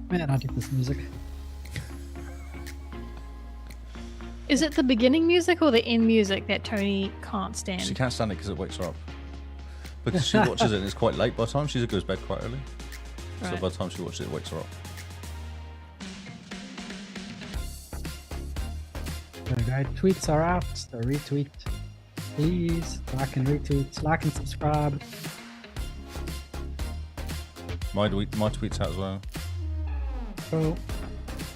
Man, I dig this music. Is it the beginning music or the end music that Tony can't stand? She can't stand it because it wakes her up. Because she watches it and it's quite late by the time she goes to bed quite early. So Right. by the time she watches it, it wakes her up. Okay, tweets are out. So retweet, please. Like and retweet. Like and subscribe. My tweet's out as well. Cool.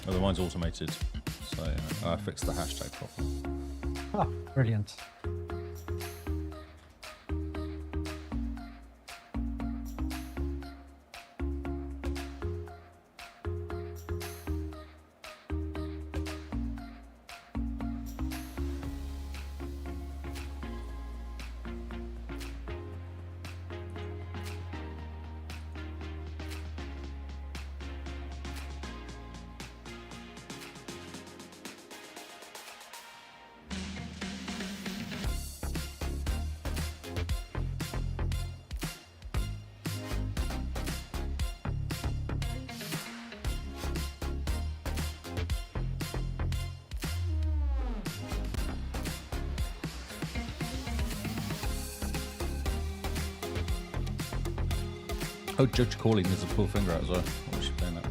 Although mine's automated. So I fixed the hashtag problem. Oh, brilliant. Oh, Judge Calling is a pull finger out as well. What was she playing that?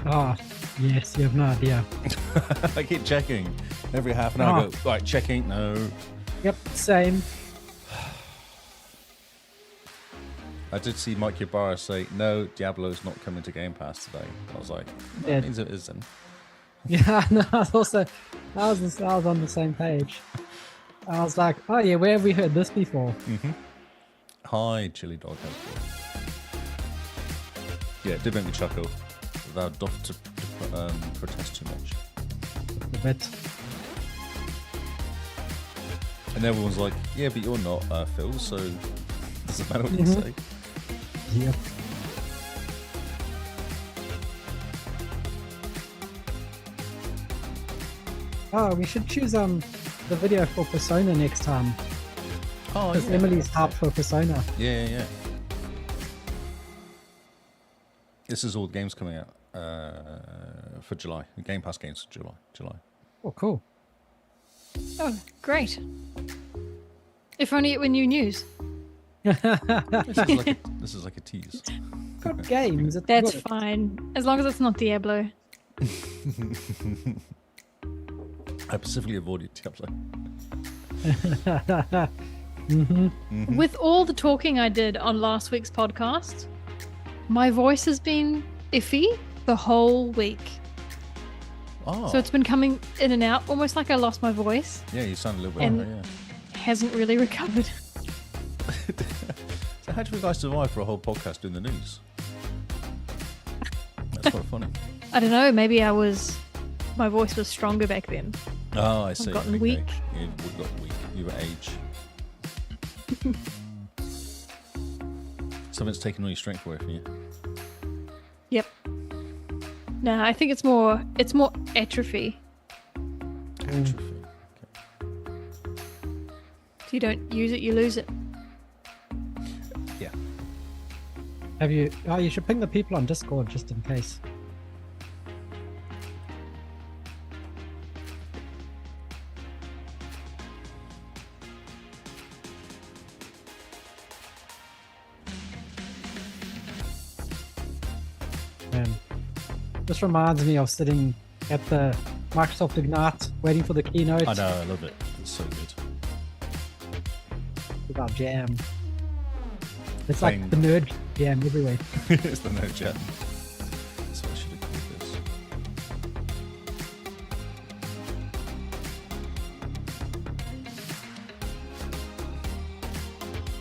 Oh, yes, you have no idea. I keep checking. Every half an hour I go, right, checking, no. Yep, same. I did see Mike Ybarra say, no, Diablo's not coming to Game Pass today. I was like, that Yeah. means it is then. Yeah, no, I was on the same page. I was like, oh yeah, where have we heard this before? Hi, Chili Dog. Yeah, it did make me chuckle. Thou doth to protest too much. A bit. And everyone's like, yeah, but you're not Phil, so doesn't matter what you say. Yep. Oh, we should choose the video for Persona next time. Oh, Because yeah. Emily's hyped for Persona. Yeah. This is all the games coming out for July. The Game Pass games for July. Oh, cool. Oh, great. If only it were new news. This is like a tease. Good games. It's That's good. fine. As long as it's not Diablo. I specifically avoided Diablo. With all the talking I did on last week's podcast, my voice has been iffy the whole week. Oh, So it's been coming in and out, almost like I lost my voice. yeah, you sound a little bit And- like that, Hasn't really recovered. yeah. So how do you guys survive for a whole podcast doing the news? That's quite funny. I don't know, maybe my voice was stronger back then. Oh, I see. gotten Okay. weak. You got weak. You were age. Something's taken all your strength away from you. Yep. No, I think it's more atrophy. Atrophy. If you don't use it, you lose it. Yeah. Have you? Oh, you should ping the people on Discord just in case. This reminds me of sitting at the Microsoft Ignite waiting for the keynote. I know, I love it. It's so good. About jam. It's like Playing- the nerd jam everywhere. It's the no jet. That's what I should have called this.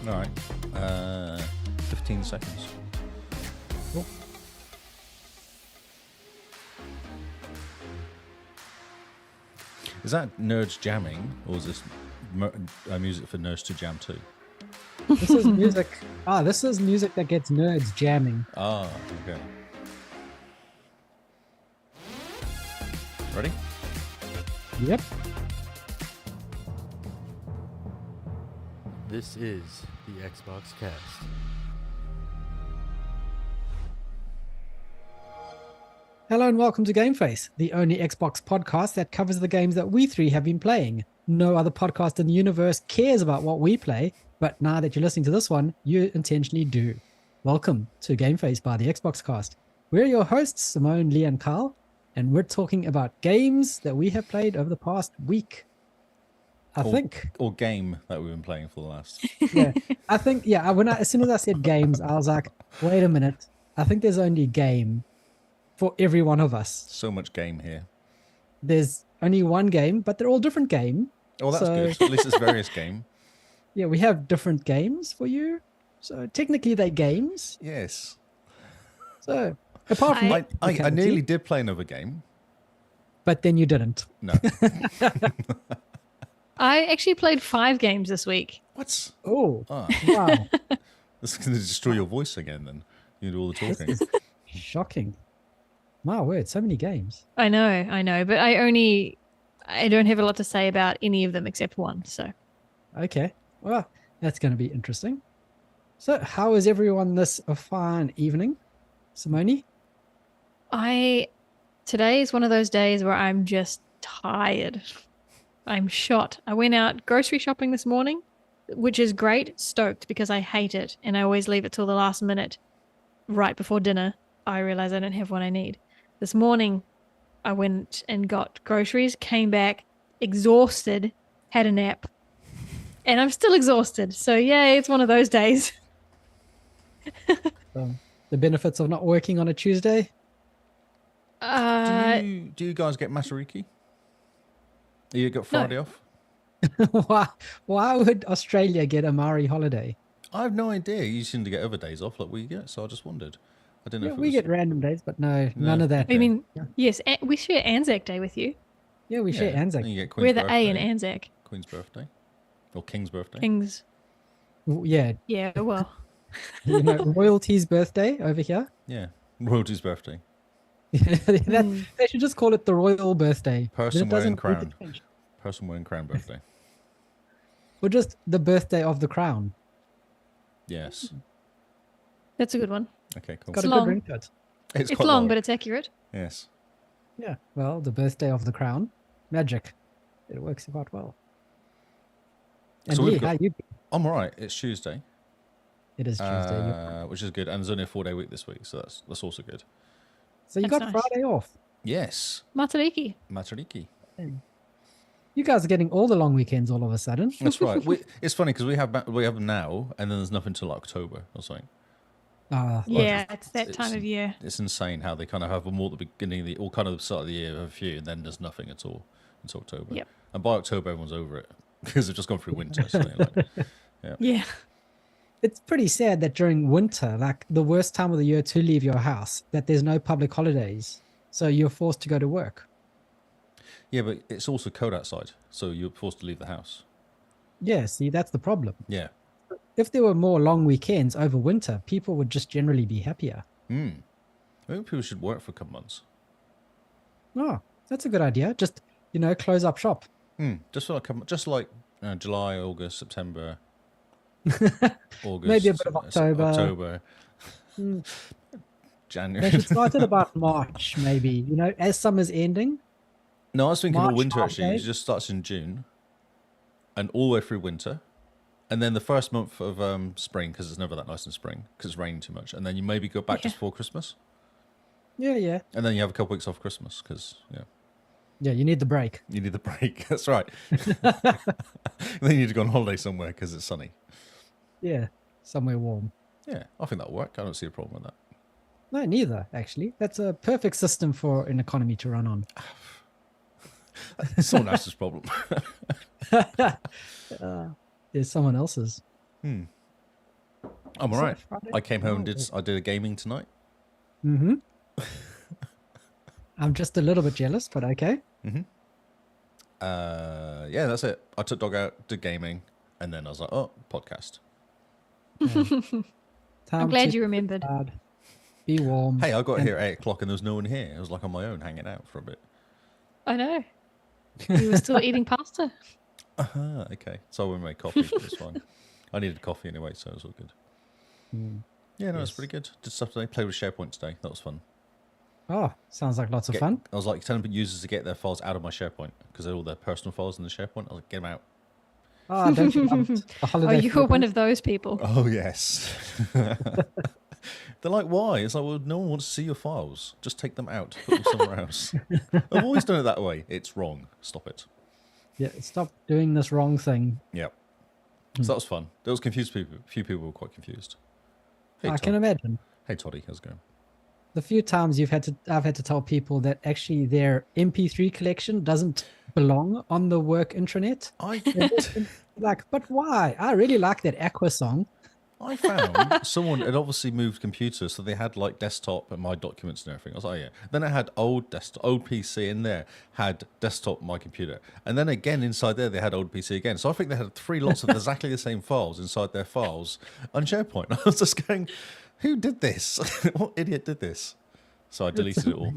Alright. 15 seconds. Cool. Is that nerds jamming, or is this music for nerds to jam to? This is music. This is music that gets nerds jamming. Ah, okay. Ready? Yep. This is the Xbox Cast. Hello and welcome to Game Face, the only Xbox podcast that covers the games that we three have been playing. No other podcast in the universe cares about what we play, but now that you're listening to this one, you intentionally do. Welcome to Game Face by the XboxCast. We're your hosts, Simone, Lee, and Carl, and we're talking about games that we have played over the past week. Or game that we've been playing for the last. As soon as I said games, I was like, wait a minute. I think there's only game for every one of us. So much game here. There's only one game, but they're all different game. Oh, that's good. At least it's various game. Yeah, we have different games for you. So technically they're games. Yes. So apart from I nearly did play another game. But then you didn't. No. I actually played 5 games this week. What? Oh, Ah. wow. This is going to destroy your voice again then. You do all the talking. Shocking. My word, so many games. I know, but I don't have a lot to say about any of them except one. So Okay, well, that's going to be interesting. So how is everyone this a fine evening? Simone? Today is one of those days where I'm just tired. I'm shot. I went out grocery shopping this morning, which is great. Stoked because I hate it. And I always leave it till the last minute right before dinner. I realize I don't have what I need. This morning, I went and got groceries, came back exhausted, had a nap, and I'm still exhausted. So, yeah, it's one of those days. The benefits of not working on a Tuesday? Do you guys get Matariki? You got Friday off? Why would Australia get a Maori holiday? I have no idea. You seem to get other days off like we get, so I just wondered. I didn't know if it We was... get random days, but no, none of that. I mean, yes, we share Anzac Day with you. Yeah, we share Anzac. And you get Queen's We're the birthday, A in Anzac. Queen's birthday. Or King's birthday. King's. Yeah, Yeah, well. royalty's birthday over here. Yeah. Royalty's birthday. They should just call it the royal birthday. Person Then it wearing doesn't need to crown. change. Person wearing crown birthday. Or just the birthday of the crown. Yes. That's a good one. Okay, cool. Got a long. good ring to it. It's quite long, but it's accurate. Yes. Yeah, well, the birthday of the crown. Magic. It works out well. And So we've Lee, got- how you? I'm all right. It's Tuesday. It is Tuesday. Which is good. And there's only a 4-day week this week, so that's also good. So you That's got nice. Friday off. Yes. Matariki. Matariki. You guys are getting all the long weekends all of a sudden. That's right. It's funny because we have them now, and then there's nothing till October or something. Yeah, it's that time of year. It's insane how they kind of have them all at the beginning of the, all kind of the start of the year, a few, and then there's nothing at all until October. Yep. And by October, everyone's over it because they've just gone through winter. So they're like, Yeah. It's pretty sad that during winter, like the worst time of the year to leave your house, that there's no public holidays. So you're forced to go to work. yeah, but it's also cold outside, so you're forced to leave the house. Yeah, see, that's the problem. Yeah. If there were more long weekends over winter, people would just generally be happier. Maybe people should work for a couple months. Oh, that's a good idea. Just, close up shop. Just for like July, August, September, August, Maybe a bit of October. January. They should start at about March, maybe. As summer's ending. No, I was thinking March, of winter half actually. day. It just starts in June, and all the way through winter, and then the first month of spring because it's never that nice in spring because it's raining too much, and then you maybe go back just before Christmas, Yeah. and then you have a couple weeks off Christmas because Yeah, you need the break. you need the break. That's right. Then you need to go on holiday somewhere because it's sunny. Yeah, somewhere warm. Yeah, I think that'll work. I don't see a problem with that. No, neither, actually. That's a perfect system for an economy to run on. Someone else's problem. There's someone else's. I'm all right. Friday? I came home and I did a gaming tonight. Mm-hmm. I'm just a little bit jealous, but okay. Yeah, that's it. I took dog out, did gaming, and then I was like, oh, podcast. I'm glad you remembered. Be warm. Hey, I got here at 8 o'clock and there was no one here. I was like on my own, hanging out for a bit. I know. You were still eating pasta. Okay. So I went and made coffee, but it's fine. I needed coffee anyway, so it was all good. Yeah, no, it's pretty good. Did stuff today. Played with SharePoint today. That was fun. Oh, sounds like lots of fun. I was like telling users to get their files out of my SharePoint because they're all their personal files in the SharePoint. I was like, get them out. Oh, don't you love it? The Oh, holiday you were one photos? of those people. Oh, yes. They're like, why? It's like, well, no one wants to see your files. Just take them out. Put them somewhere else. I've always done it that way. It's wrong. Stop it. Yeah, stop doing this wrong thing. Yep. So that was fun. There was confused people. A few people were quite confused. Hey, I can imagine. Hey, Toddy, how's it going? The few times I've had to tell people that actually their MP3 collection doesn't belong on the work intranet. Like, but why? I really like that Aqua song. I found someone had obviously moved computers, so they had like desktop and my documents and everything. I was like, oh, yeah. Then I had old PC in there, had desktop, my computer, and then again inside there they had old PC again. So I think they had 3 lots of exactly the same files inside their files on SharePoint. I was just going, who did this? What idiot did this? So I deleted it all.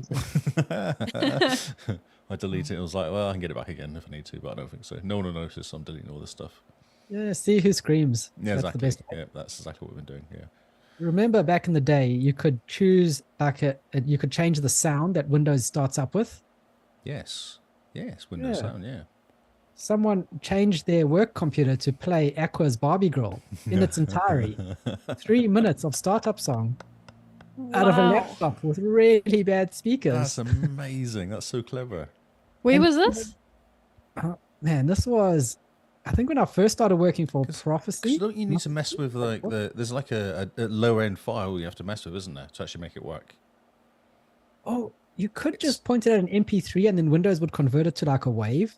I deleted it. I was like, well, I can get it back again if I need to, but I don't think so. No one will notice I'm deleting all this stuff. Yeah, see who screams. Yeah, That's exactly. the best. Yeah, that's exactly what we've been doing. Yeah. Remember back in the day, you could choose you could change the sound that Windows starts up with. Yes. Yes. Windows Sound. Yeah. Someone changed their work computer to play Aqua's Barbie Girl in its entirety. 3 minutes of startup song out of a Wow. laptop with really bad speakers. That's amazing. That's so clever. Where was this? Man, this was, I think, when I first started working for 'Cause Prophecy. don't you need to mess with like there's like a lower end file you have to mess with, isn't there, to actually make it work? Oh, you could just point it at an MP3 and then Windows would convert it to like a wave.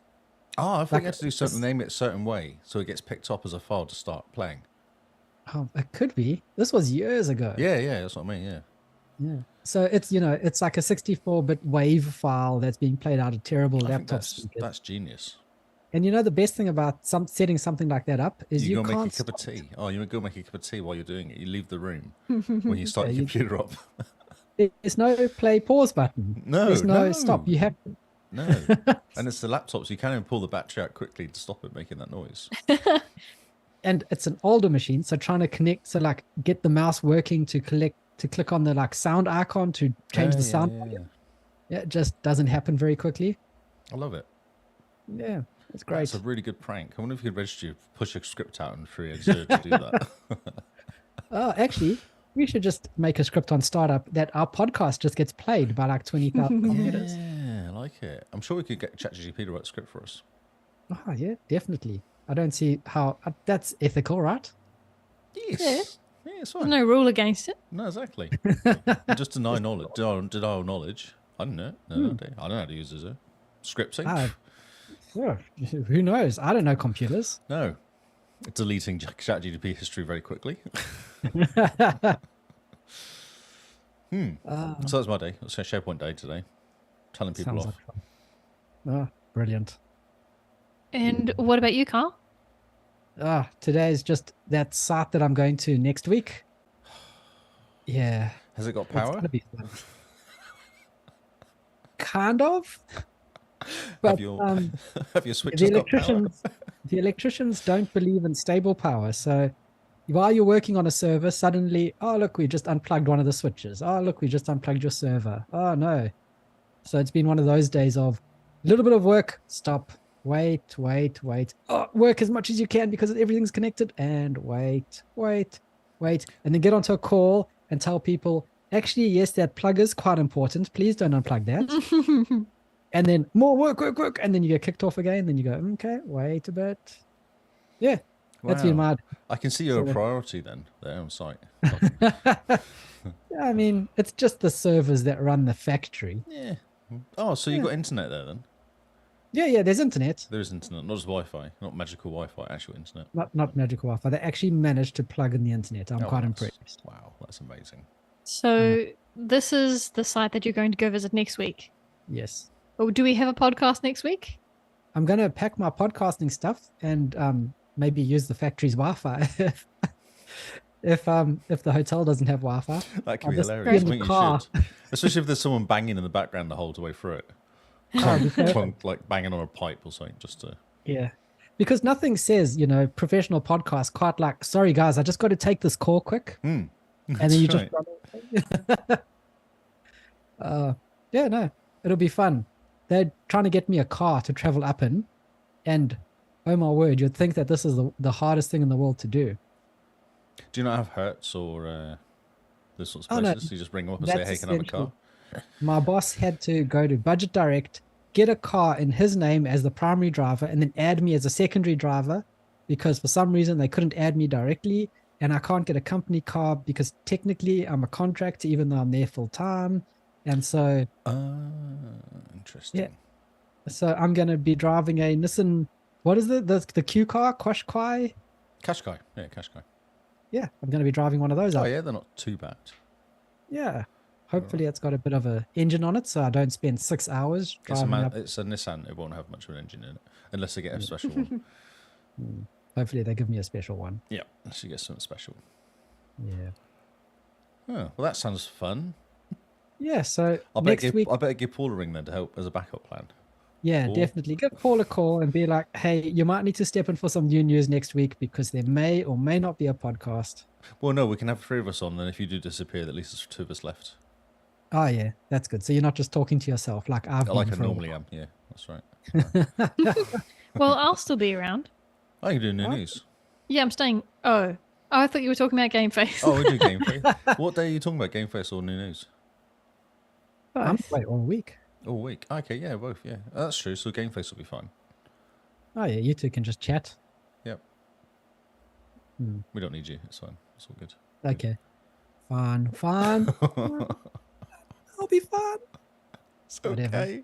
Oh, I think Like you have to do something, name it a certain way so it gets picked up as a file to start playing. Oh, it could be. This was years ago. Yeah, that's what I mean. Yeah. Yeah. So it's, it's like a 64-bit wave file that's being played out of terrible I think laptop speakers. that's genius. And the best thing about setting something like that up is You you go can't make a cup of stop tea. Oh, you go make a cup of tea while you're doing it. You leave the room when you start Yeah, your you- computer up. There's no play pause button. No, There's no no. stop. You have No. And it's the laptop, so you can't even pull the battery out quickly to stop it making that noise. and it's an older machine, so trying to connect, so like get the mouse working to click on the like sound icon to change the sound. Yeah. Yeah, it just doesn't happen very quickly. I love it. Yeah, it's great. It's a really good prank. I wonder if you could register, push a script out and free to do that. Oh, actually, we should just make a script on startup that our podcast just gets played by like 20,000 computers. Yeah, I like it. I'm sure we could get ChatGPT to write a script for us. Oh, yeah, definitely. I don't see how that's ethical, right? Yes. Yeah, it's There's fine. no rule against it. No, exactly. Just deny knowledge. Denial knowledge. I don't know. No, I don't know how to use it. Scripting? Ah, yeah, who knows? I don't know computers. No. Deleting ChatGPT history very quickly. So that's my day. It's a SharePoint day today. Telling people Sounds off. like fun. Oh, brilliant. And what about you, Carl? Today is just that site that I'm going to next week. Yeah. Has it got It's power? gonna be fun. Kind of. But Have your have your the switches got power? electricians don't believe in stable power. So while you're working on a server, suddenly, oh look, we just unplugged one of the switches. Oh look, we just unplugged your server. Oh no. So it's been one of those days of a little bit of work, stop, wait. Oh, work as much as you can because everything's connected, and wait. And then get onto a call and tell people, actually, yes, that plug is quite important. Please don't unplug that. And then more work. And then you get kicked off again. Then you go, okay, wait a bit. Yeah, that's been Wow. my. I can see you're a So- priority then, there on site. I mean, it's just the servers that run the factory. Yeah. Oh, so you got internet there then? Yeah, there's internet. There is internet, not just Wi-Fi, not magical Wi-Fi, actual internet. Not magical Wi-Fi. They actually managed to plug in the internet. I'm Oh, quite nice. impressed. Wow, that's amazing. So this is the site that you're going to go visit next week. Yes. Or do we have a podcast next week? I'm going to pack my podcasting stuff and maybe use the factory's Wi-Fi if the hotel doesn't have Wi-Fi. That could I'll be just hilarious. be in I think the you car. should. Especially if there's someone banging in the background the whole way through it. Clunk, like banging on a pipe or something, just to. Yeah. Because nothing says, professional podcast quite like, sorry guys, I just got to take this call quick. And then you That's just run away. Yeah, no, it'll be fun. They're trying to get me a car to travel up in, and oh my word, you'd think that this is the hardest thing in the world to do. Do you not have Hertz or those sorts of Oh no, places? You just bring them up and say, that's "Hey, can I have a car?" essential. My boss had to go to Budget Direct, get a car in his name as the primary driver, and then add me as a secondary driver because for some reason they couldn't add me directly. And I can't get a company car because technically I'm a contractor, even though I'm there full time. And so, Interesting. yeah, so I'm going to be driving a Nissan. What is the Q car? Qashqai? Qashqai. Yeah, Qashqai. Yeah, I'm going to be driving one of those Oh up. yeah, they're not too bad. Yeah. Hopefully it's got a bit of a engine on it so I don't spend 6 hours driving up. It's a Nissan. It won't have much of an engine in it unless they get a special one. Hopefully they give me a special one. Yeah, unless you get something special. Yeah. Oh, well, that sounds fun. Yeah, so I next week, better give Paul a ring then to help as a backup plan. yeah, Paul. definitely give Paul a call and be like, hey, you might need to step in for some new news next week because there may or may not be a podcast. Well, no, we can have 3 of us on. Then if you do disappear, at least there's 2 of us left. Oh, yeah, that's good. So you're not just talking to yourself like I've been Like I for a normally while. am. Yeah, that's right. Well, I'll still be around. I can do new What? news. Yeah, I'm staying. Oh, I thought you were talking about Game Face. Oh, we do Game Face. What day are you talking about, Game Face or new news? I'm Both. away all week. All week. Okay, yeah, both. Yeah, that's true. So Game Face will be fine. Oh, yeah, you two can just chat. Yep. Hmm. We don't need you. It's fine. It's all good. Okay. Fun. I'll be fun. It's Whatever. okay.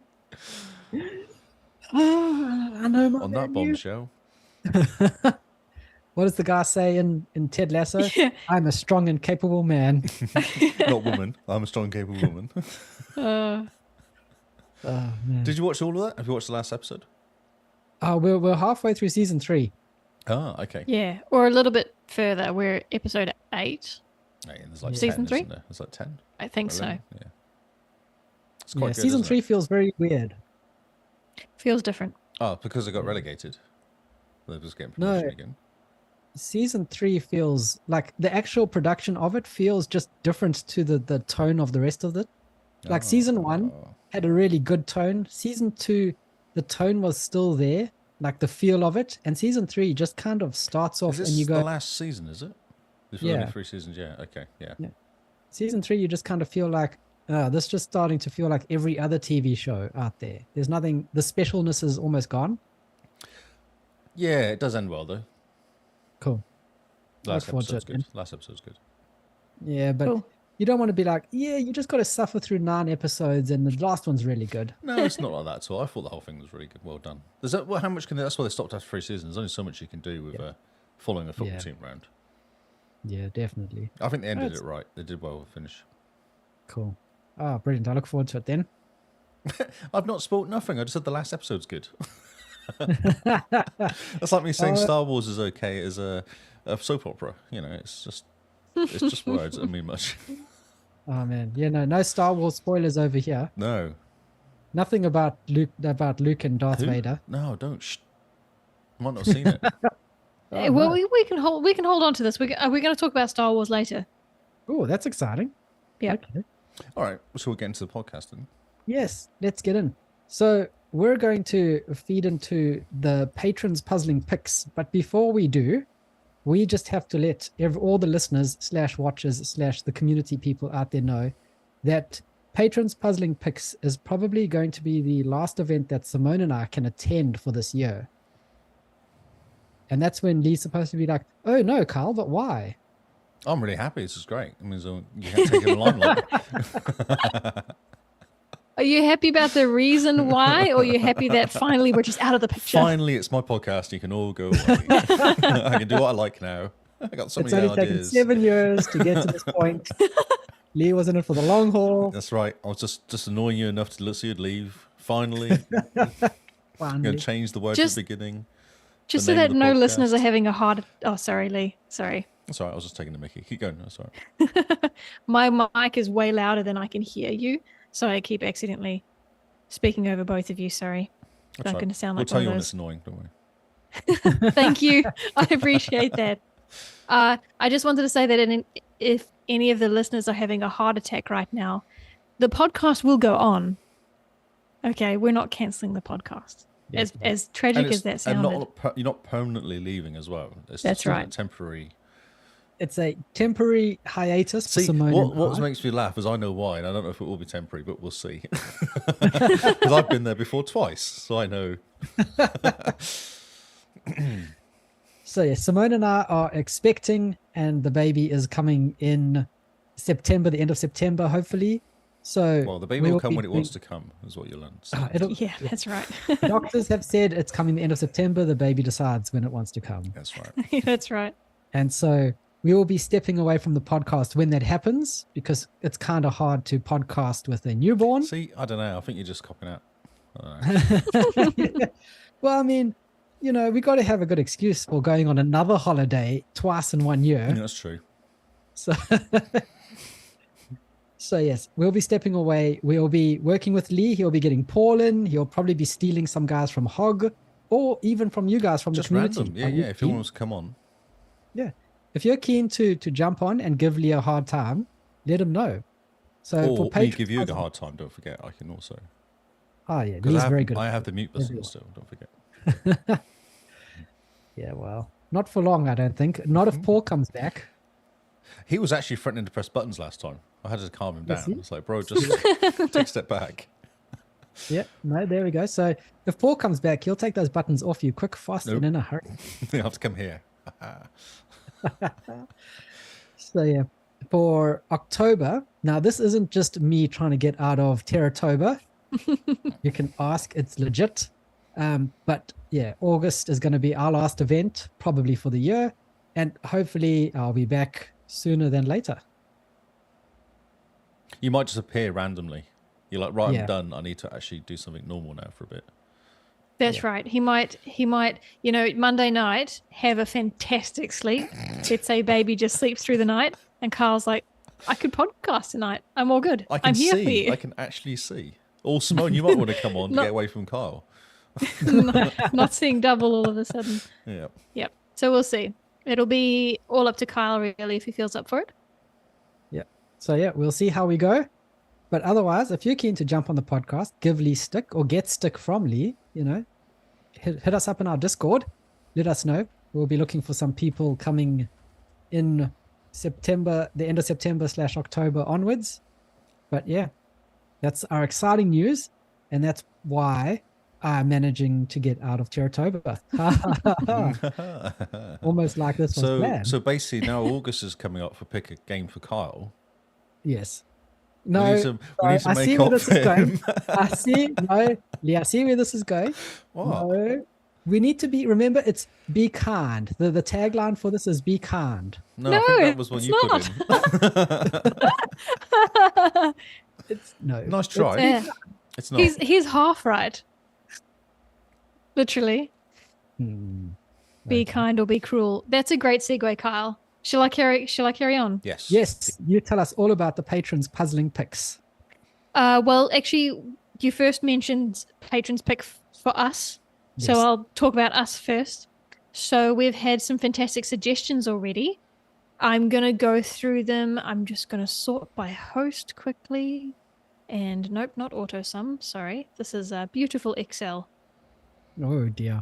I know my On that menu. bombshell. What does the guy say in Ted Lasso? Yeah. I'm a strong and capable man. Not woman. I'm a strong, capable woman. Uh, Oh, man. Did you watch all of that? Have you watched the last episode? Oh, we're halfway through season 3. Ah, okay. yeah, or a little bit further. We're episode 8. Hey, there's like Season 10, 3? isn't there? There's like 10. I think 11? so. Yeah. It's Yeah, quite good, season isn't 3 it? feels very weird. Feels different. Oh, because they got relegated. They're just getting No. promotion again. Season 3 feels like the actual production of it feels just different to the tone of the rest of it. Like season 1 had a really good tone. Season 2, the tone was still there, like the feel of it. And season 3 just kind of starts off Is this and you the go, last season, is it? There's Yeah. only 3 seasons, yeah. Okay, yeah. season 3, you just kind of feel like, this is just starting to feel like every other TV show out there. There's nothing, the specialness is almost gone. Yeah, it does end well, though. Cool. Last forward to episode's it, man. good. Last episode's good. Yeah, but Cool. you don't want to be like, yeah, you just got to suffer through 9 episodes and the last one's really good. No, it's not like that at all. I thought the whole thing was really good. Well done. There's that, well, how much can they, that's why they stopped after 3 seasons. There's only so much you can do with following a football Yeah. team around. Yeah, definitely. I think they ended That's- it right. They did well with the finish. Cool. Oh, brilliant. I look forward to it then. I've not spoilt nothing. I just said the last episode's good. That's like me saying Star Wars is okay as a soap opera. You know, it's just words. It doesn't mean much. Oh man, yeah, no Star Wars spoilers over here. No. Nothing about Luke and Darth Who? Vader. No, don't. I might not have seen it. Eh, well, no. we can hold on to this. We're going to talk about Star Wars later. Oh, that's exciting. Yeah. Okay. All right, so we'll get into the podcast then. Yes, let's get in. So we're going to feed into the patrons puzzling picks, but before we do, we just have to let all the listeners / watchers / the community people out there know that patrons puzzling picks is probably going to be the last event that Simone and I can attend for this year. And that's when Lee's supposed to be like, oh no, Carl, but why? I'm really happy. This is great. It means you can't take it in the limelight. Are you happy about the reason why, or are you happy that finally we're just out of the picture? Finally, it's my podcast. You can all go away. I can do what I like now. I got so It's many only taken ideas. 7 years to get to this point. Lee was in it for the long haul. That's right. I was just annoying you enough to let you'd leave. Finally, I'm Finally. going to change the word Just- at the beginning. Just the so name of that the no listeners podcast. are having a hard. Oh, sorry, Lee. Sorry. That's all right. I was just taking the mickey. Keep going. That's all right. My mic is way louder than I can hear you, so I keep accidentally speaking over both of you. Sorry. That's I'm right. going to sound We'll like tell one you of when those. it's annoying. Don't worry. Thank you. I appreciate that. I just wanted to say that if any of the listeners are having a heart attack right now, the podcast will go on. Okay, we're not canceling the podcast. Yeah. As tragic as that And sounded. you're not permanently leaving as well. It's That's just a right. temporary. It's a temporary hiatus for See, Simone. what makes me laugh is I know why, and I don't know if it will be temporary, but we'll see. Because I've been there before twice, so I know. So yeah, Simone and I are expecting, and the baby is coming in September, the end of September, hopefully. So Well, the baby will come when it wants to come, is what you'll understand. Yeah, that's right. Doctors have said it's coming the end of September. The baby decides when it wants to come. That's right. That's right. And so we will be stepping away from the podcast when that happens, because it's kind of hard to podcast with a newborn. See, I don't know. I think you're just copping out. I don't know. Well, I mean, you know, we got to have a good excuse for going on another holiday twice in 1 year. Yeah, that's true. So, so yes, we'll be stepping away. We'll be working with Lee. He'll be getting Paul in. He'll probably be stealing some guys from Hog, or even from you guys from Just the community. random. Yeah, Are you yeah. If you keen? want us to come on. Yeah. If you're keen to jump on and give Lee a hard time, let him know. So Or for me patrons, give you a hard time, don't forget. I can also. oh yeah, Because Lee's very good. I have the mute button Everyone. still, don't forget. Yeah, well, not for long, I don't think. Not if Paul comes back. He was actually threatening to press buttons last time. I had to calm him Was down. he? It's like, bro, just take a step back. Yeah, no, there we go. So if Paul comes back, he'll take those buttons off you quick, fast, Nope. and in a hurry. You have to come here. So yeah, for October, now this isn't just me trying to get out of Terratoba. You can ask, it's legit. But yeah, August is going to be our last event, probably for the year. And hopefully I'll be back sooner than later. You might just appear randomly. You're like, right, Yeah. I'm done. I need to actually do something normal now for a bit. That's right. He might, you know, Monday night have a fantastic sleep. Let's say baby just sleeps through the night, and Carl's like, I could podcast tonight. I'm all good. I can I'm here for see. you. I can actually see. Or Simone, you might want to come on to Not- get away from Kyle. Not seeing double all of a sudden. Yeah. Yep. So we'll see. It'll be all up to Kyle, really, if he feels up for it. Yeah. So yeah, we'll see how we go. But otherwise, if you're keen to jump on the podcast, give Lee stick or get stick from Lee, you know, hit us up in our Discord. Let us know. We'll be looking for some people coming in September, the end of September / October onwards. But yeah, that's our exciting news. And that's why I'm managing to get out of Terratoba. Almost like this was planned. So basically now August is coming up for pick a game for Kyle. Yes. We No, need to I make see where up this for is going. him. I see. No, yeah, I see where this is going. What? No, we need to be. Remember, it's be kind. The tagline for this is be kind. No, No, I think that was one it's you put in. It's no. Nice try. Yeah. It's not. He's half right. Literally. Hmm. Be Okay. kind or be cruel. That's a great segue, Kyle. Shall I carry on? Yes. Yes, you tell us all about the patrons' puzzling picks. Well, actually, you first mentioned patrons pick for us. So Yes. I'll talk about us first. So we've had some fantastic suggestions already. I'm going to go through them. I'm just going to sort by host quickly. And nope, not auto sum. Sorry. This is a beautiful Excel. Oh dear.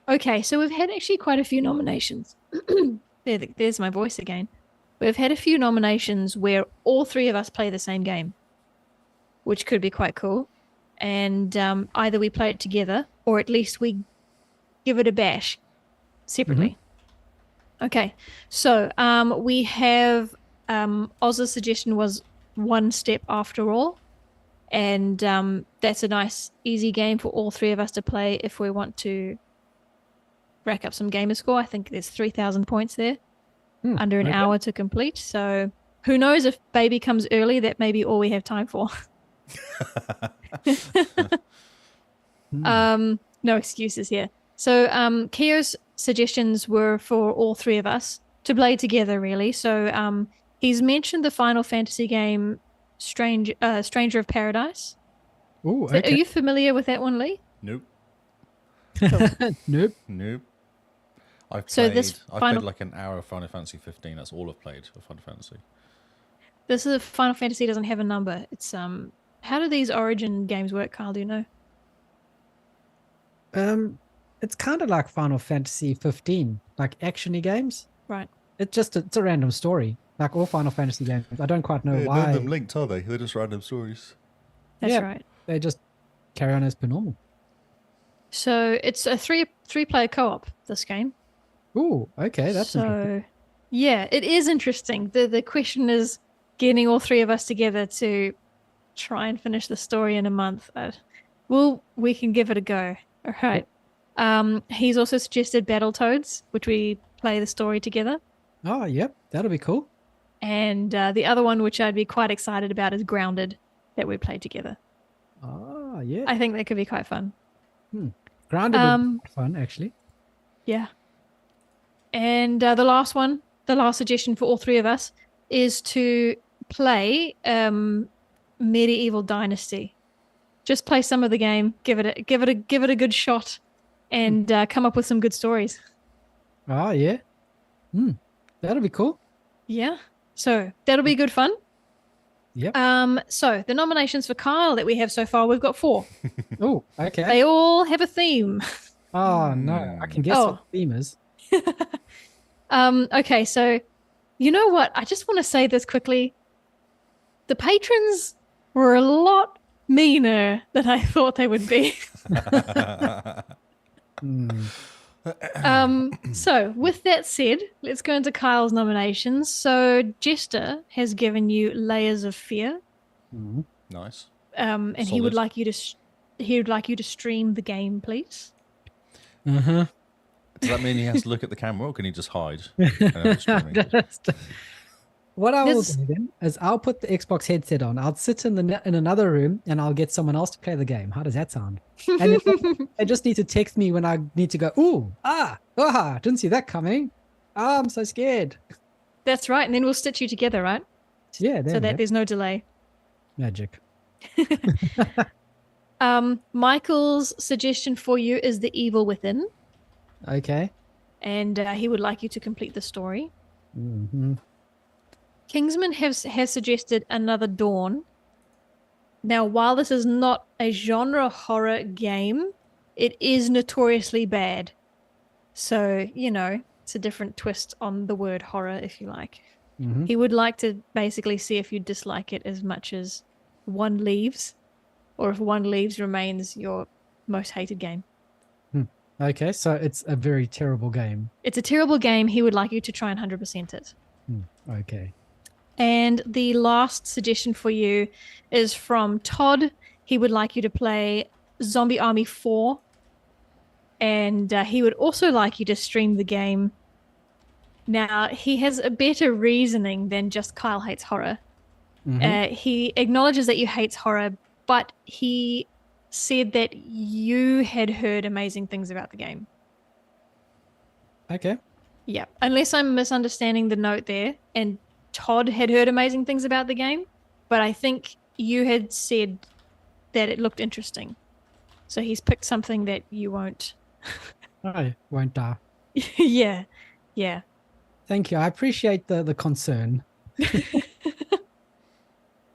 Okay, so we've had actually quite a few nominations. There's my voice again. We've had a few nominations where all three of us play the same game, which could be quite cool. And either we play it together or at least we give it a bash separately. Okay, so we have Oz's suggestion was One Step After All. And that's a nice, easy game for all three of us to play if we want to rack up some gamer score. I think there's 3,000 points there, under an okay. hour to complete. So who knows, if baby comes early, that may be all we have time for. No excuses here. So Keo's suggestions were for all three of us to play together, really. So he's mentioned the Final Fantasy game Stranger of Paradise. Oh, So okay. are you familiar with that one, Lee? Nope. Nope. Nope. I've So played, this I've final- played like an hour of Final Fantasy 15. That's all I've played of Final Fantasy. This is Final Fantasy doesn't have a number. It's how do these Origin games work, Kyle? Do you know? It's kind of like Final Fantasy 15, like actiony games. Right. It's a random story, like all Final Fantasy games. I don't quite know None why. of them linked, are they? They're just random stories. That's Yeah. right. They just carry on as per normal. So it's a three-player co-op, this game. Ooh, okay, that's interesting. so yeah, it is interesting. The question is getting all three of us together to try and finish the story in a month. We can give it a go. All right. He's also suggested Battletoads, which we play the story together. Oh, yep, that'll be cool. And the other one, which I'd be quite excited about, is Grounded, that we play together. Oh, yeah. I think that could be quite fun. Grounded would be fun, actually. Yeah. And the last suggestion for all three of us is to play Medieval Dynasty. Just play some of the game, give it a good shot, and come up with some good stories. Oh, yeah. That'll be cool. Yeah. So that'll be good fun. Yep. So the nominations for Kyle that we have so far, we've got 4. Oh, okay. They all have a theme. Oh, no. I can guess what the theme is. Okay, so you know what? I just want to say this quickly. The patrons were a lot meaner than I thought they would be. So with that said, let's go into Kyle's nominations. So Jester has given you Layers of Fear. Nice. And he would like you to stream the game, please. Uh-huh. Does that mean he has to look at the camera, or can he just hide? What I will do then is I'll put the Xbox headset on. I'll sit in another room and I'll get someone else to play the game. How does that sound? And they just need to text me when I need to go, didn't see that coming. Oh, I'm so scared. That's right. And then we'll stitch you together, right? Yeah. So that there's no delay. Magic. Michael's suggestion for you is The Evil Within. Okay. And he would like you to complete the story. Mm-hmm. Kingsman has suggested Another Dawn. Now, while this is not a genre horror game, it is notoriously bad. So, it's a different twist on the word horror, if you like. Mm-hmm. He would like to basically see if you dislike it as much as One Leaves, or if One Leaves remains your most hated game. Okay, so it's a very terrible game. It's a terrible game. He would like you to try and 100% it. Okay. And the last suggestion for you is from Todd. He would like you to play Zombie Army 4. And he would also like you to stream the game. Now, he has a better reasoning than just Kyle hates horror. Mm-hmm. He acknowledges that you hate horror, but he said that you had heard amazing things about the game. Okay. Yeah, unless I'm misunderstanding the note there. And Todd had heard amazing things about the game, but I think you had said that it looked interesting. So he's picked something that you won't. I won't die. Yeah. Thank you. I appreciate the concern.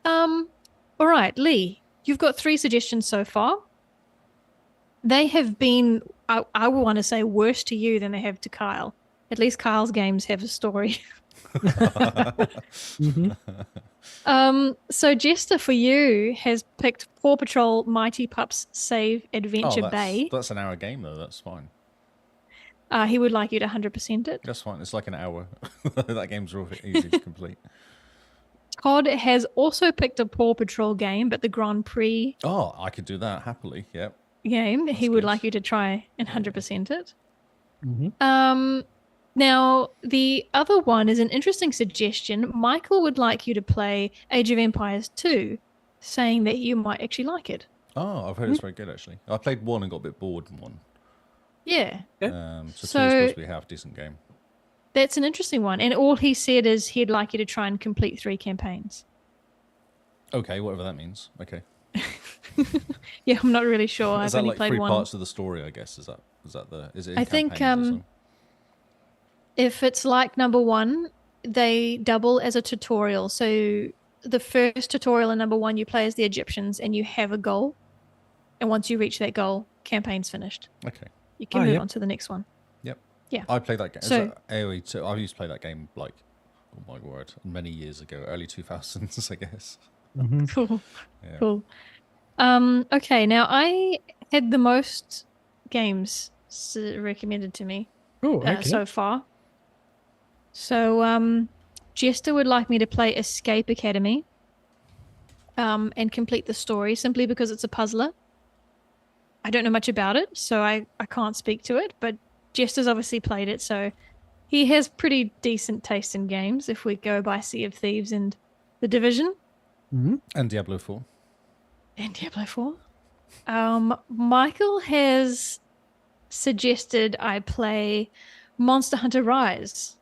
All right, Lee, you've got 3 suggestions so far. They have been, I would want to say, worse to you than they have to Kyle. At least Kyle's games have a story. Mm-hmm. So Jester for you has picked Paw Patrol Mighty Pups Save Adventure Bay. That's an hour game, though. That's fine. He would like you to 100% it. That's fine. It's like an hour. That game's real easy to complete. Todd has also picked a Paw Patrol game, but the Grand Prix Oh, I could do that happily. Yep. game. He would good. like you to try and 100% it. Mm-hmm. Now, the other one is an interesting suggestion. Michael would like you to play Age of Empires 2, saying that you might actually like it. Oh, I've heard it's very good, actually. I played 1 and got a bit bored in 1. Yeah. So 2 is So- supposed to be a half decent game. That's an interesting one. And all he said is he'd like you to try and complete 3 campaigns. Okay, whatever that means. Okay. Yeah, I'm not really sure. Is I've that only like played 3 one. parts of the story, I guess? Is it in I think, campaigns or something? If it's like number 1, they double as a tutorial. So the first tutorial in number 1, you play as the Egyptians and you have a goal. And once you reach that goal, campaign's finished. Okay. You can move on to the next one. Yep. Yeah. I played that game. So, AoE 2. I used to play that game like, oh my word, many years ago, early 2000s, I guess. Mhm. cool. Yeah. Cool. Okay, now I had the most games recommended to me Oh, okay. so far. So, Jester would like me to play Escape Academy and complete the story simply because it's a puzzler. I don't know much about it, so I can't speak to it, but Jester's obviously played it, so he has pretty decent taste in games if we go by Sea of Thieves and The Division. Mhm. And Diablo 4. And Diablo 4. Michael has suggested I play Monster Hunter Rise,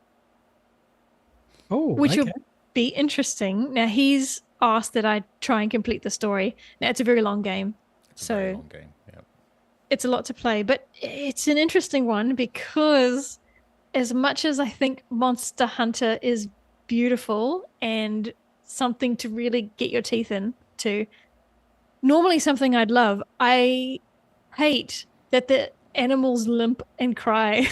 Oh, which okay. will be interesting. Now, he's asked that I try and complete the story. Now, it's a very long game. It's a very long game. Yeah. It's a lot to play, but it's an interesting one because as much as I think Monster Hunter is beautiful and something to really get your teeth into, normally something I'd love, I hate that the animals limp and cry.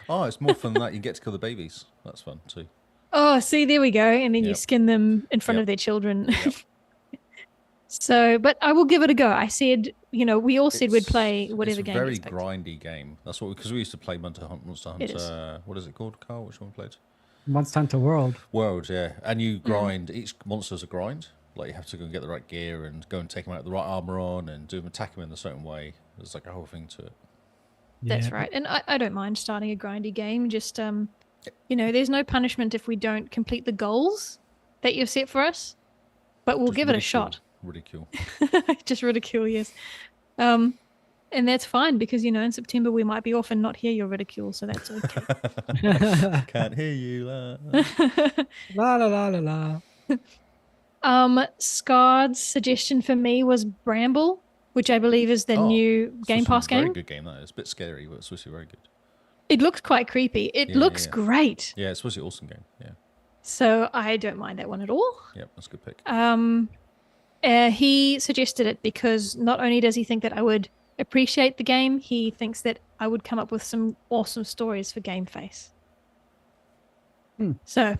Oh, it's more fun than that. You get to kill the babies. That's fun too. Oh, see, there we go. And then you Yep. skin them in front Yep. of their children. Yep. So, but I will give it a go. I said, we all said we'd play whatever it's game. a very gets picked. grindy game. That's what because we used to play Monster It is. Hunter. What is it called, Carl? Which one we played? Monster Hunter World. World, yeah. And you grind. Each monster's a grind. Like you have to go and get the right gear and go and take them out with the right armor on and attack them in a certain way. There's like a whole thing to it. That's Yeah. right. And I don't mind starting a grindy game. Just, there's no punishment if we don't complete the goals that you've set for us, but we'll Just give it a ridicule. shot. Ridicule. Just ridicule, yes. And that's fine because, in September we might be off and not hear your ridicule. So that's okay. Can't hear you. La la la la la. Scarred's suggestion for me was Bramble, which I believe is the new Game Pass Very game. good game, that is. A bit scary, but it's supposed to be very good. It looks quite creepy. It Yeah, looks yeah. great. Yeah, it's supposed to be an awesome game. Yeah. So I don't mind that one at all. Yep, that's a good pick. He suggested it because not only does he think that I would appreciate the game, he thinks that I would come up with some awesome stories for Game Face. So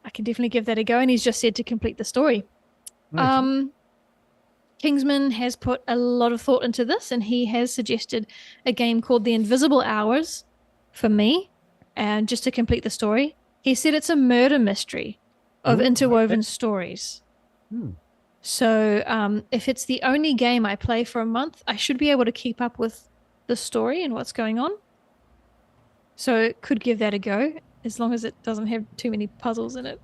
I can definitely give that a go. And he's just said to complete the story. Okay. Kingsman has put a lot of thought into this, and he has suggested a game called The Invisible Hours for me, and just to complete the story. He said it's a murder mystery of Ooh, interwoven okay. stories. Hmm. So if it's the only game I play for a month, I should be able to keep up with the story and what's going on. So could give that a go, as long as it doesn't have too many puzzles in it.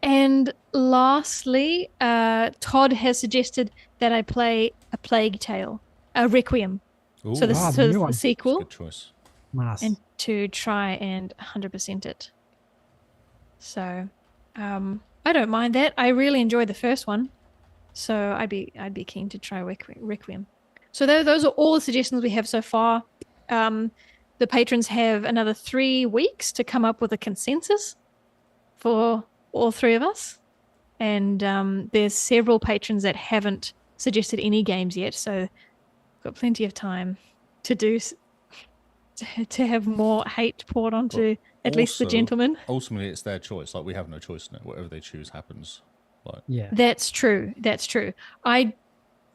And lastly, Todd has suggested that I play A Plague Tale, a Requiem. Ooh, So this Ah, is the new the one. sequel, good choice. Nice. and to try and 100% it. So I don't mind that. I really enjoyed the first one, so I'd be keen to try Requiem. So those are all the suggestions we have so far. The patrons have another 3 weeks to come up with a consensus for all 3 of us, and there's several patrons that haven't suggested any games yet, so got plenty of time to do to have more hate poured onto at least the Also, gentlemen. Ultimately, it's their choice. Like we have no choice in it. Whatever they choose happens. Like yeah. That's true. That's true. I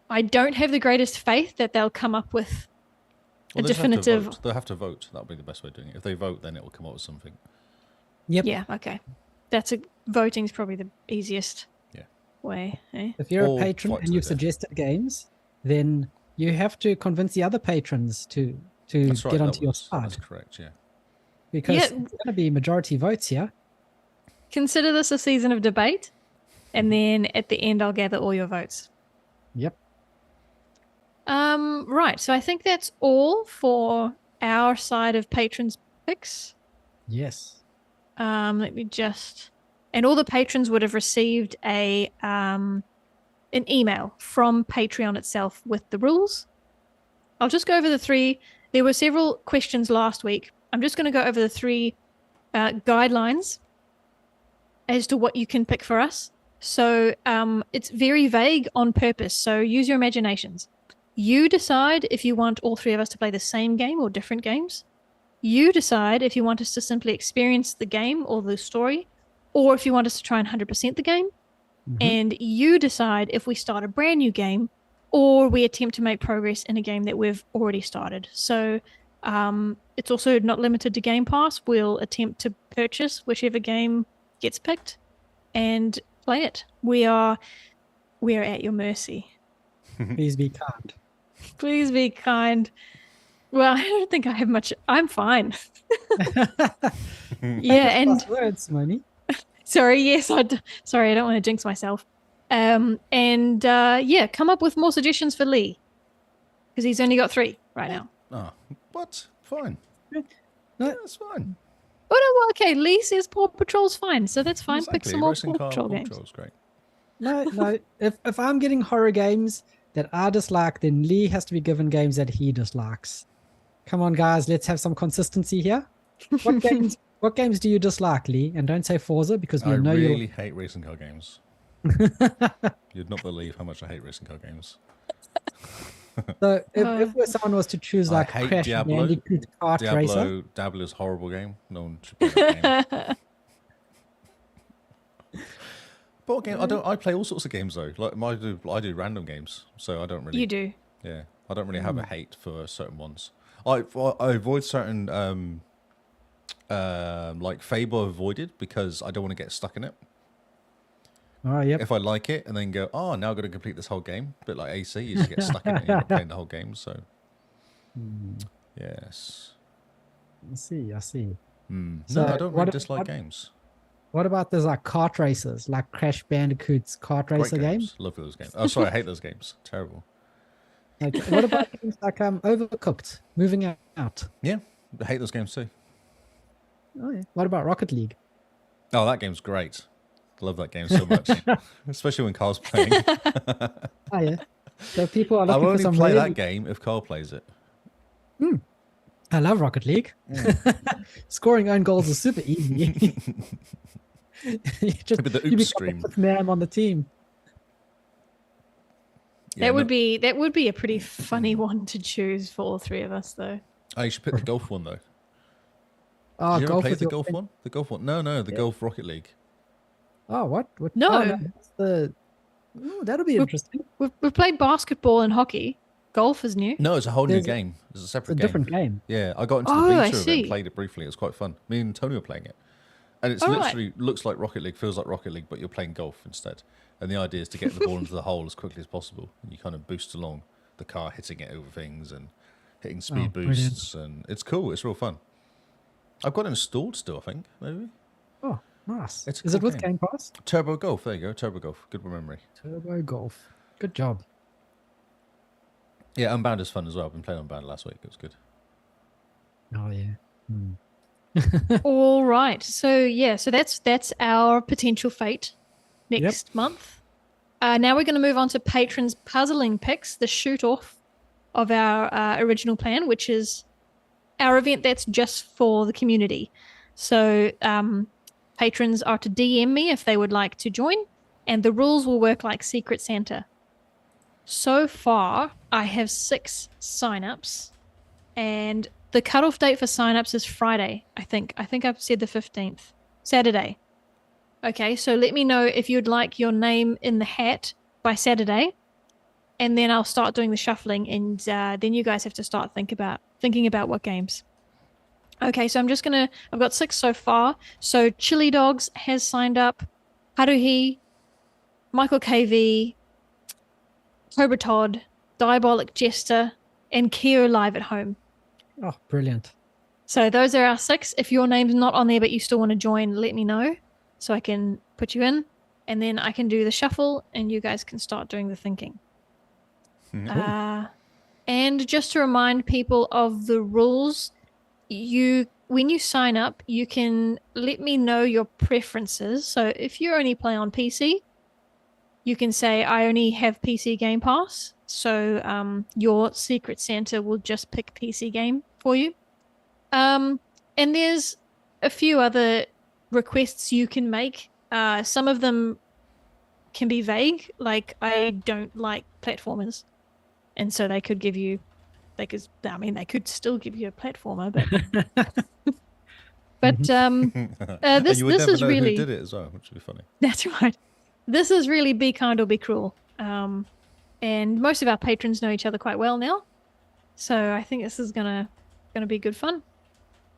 don't have the greatest faith that they'll come up with a well, they just have to definitive. vote. They'll have to vote. That'll be the best way of doing it. If they vote, then it will come up with something. Yep. Yeah. Okay. Voting's probably the easiest Yeah. way. Eh? If you're Or a patron fight to and the you've death. suggested games, then you have to convince the other patrons to That's right. get that onto your was- side, That's correct. Yeah. because Yeah. it's going to be majority votes here. Consider this a season of debate, and then at the end, I'll gather all your votes. Yep. Right. So I think that's all for our side of patrons' picks. Yes. Let me just, and all the patrons would have received an email from Patreon itself with the rules. I'll just go over the 3. There were several questions last week. I'm just going to go over the 3 guidelines. as to what you can pick for us. So it's very vague on purpose. So use your imaginations. You decide if you want all three of us to play the same game or different games. You decide if you want us to simply experience the game or the story, or if you want us to try and 100% the game. And you decide if we start a brand new game or we attempt to make progress in a game that we've already started. So it's also not limited to Game Pass. We'll attempt to purchase whichever game gets picked and play it. We are at your mercy. Please be kind. Please be kind. Well, I don't think I have much. I'm fine. Yeah, and words, Moni. sorry, yes, sorry, I don't want to jinx myself. Yeah, come up with more suggestions for Lee because he's only got 3 right now. Oh, what? Fine. No. Yeah, that's fine. Oh no, well, okay. Lee says Paw Patrol's fine, so that's fine. Exactly. Pick some more Racing Paw car, Patrol Paw games. Patrol's great. No. If I'm getting horror games that I dislike, then Lee has to be given games that he dislikes. Come on, guys, let's have some consistency here. What games do you dislike, Lee? And don't say Forza because we I know really hate racing car games. You'd not believe how much I hate racing car games. So if someone was to choose I like hate Crash Diablo. Bandicoot Kart Racer, Diablo is a horrible game. No one should play that game. Board game. I play all sorts of games though. Like I do random games, so I don't really. You do. Yeah, I don't really have a hate for certain ones. I avoid certain like Fable avoided because I don't want to get stuck in it. oh yep. If I like it and then go, oh, now I've got to complete this whole game. A bit like AC, you just get stuck in it and you're not playing the whole game. So, yes. I see. No, So I don't really dislike games. What about those like kart races, like Crash Bandicoot's kart Great racer game? games. Love those games. Oh, sorry, I hate those games. Terrible. Like, what about games like Overcooked, Moving Out? Yeah, I hate those games too. Oh yeah. What about Rocket League? Oh, that game's great. Love that game so much, especially when Carl's playing. Oh yeah. So people are I'll looking for only some play really... that game if Carl plays it. I love Rocket League. Scoring own goals is super easy. you But the you oops become stream. the fifth man on the team. Yeah, That would be a pretty funny one to choose for all 3 of us, though. Oh, you should pick the golf one though. Oh, Did you ever golf play with the your golf friend. one? The golf one? No, the golf Rocket League. Oh, what? No. Oh, that's the... Oh, that'll be interesting. We've played basketball and hockey. Golf is new. No, it's a whole new There's- game. It's a It's separate a game. different game. Yeah, I got into Oh, the I beta of it and see. played it briefly. It was quite fun. Me and Tony were playing it. And it's All right. literally looks like Rocket League, feels like Rocket League, but you're playing golf instead. And the idea is to get the ball into the hole as quickly as possible. And you kind of boost along the car, hitting it over things and hitting speed brilliant. boosts. And it's cool. It's real fun. I've got it installed still, I think, maybe. Oh, nice. It's a Is cool it with game. Game Pass? Turbo Golf. There you go. Turbo Golf. Good memory. Turbo Golf. Good job. Yeah, Unbound is fun as well. I've been playing Unbound last week. It was good. Oh yeah. All right. So that's our potential fate next month. Now we're going to move on to patrons' puzzling picks, the shoot off of our original plan, which is our event that's just for the community. So patrons are to DM me if they would like to join, and the rules will work like Secret Santa. So far, I have 6 signups, and the cutoff date for signups is Friday, I think. I think I've said the 15th. Saturday. Okay, so let me know if you'd like your name in the hat by Saturday, and then I'll start doing the shuffling, and then you guys have to start thinking about what games. Okay, so I've got 6 so far. So Chili Dogs has signed up, Haruhi, Michael KV, Cobra Todd, Diabolic Jester, and Keo Live at Home. Oh, brilliant. So those are our 6. If your name's not on there but you still want to join, let me know so I can put you in, and then I can do the shuffle and you guys can start doing the thinking. And just to remind people of the rules, when you sign up, you can let me know your preferences. So if you only play on PC, you can say, I only have PC Game Pass. So your Secret Santa will just pick PC game for you. And there's a few other requests you can make Some of them can be vague. Like, I don't like platformers, and so they could give you, they could still give you a platformer, but And this you would this never is know really who did it as well, which would be funny. that's right. This is really be kind or be cruel. And most of our patrons know each other quite well now, so I think this is gonna be good fun.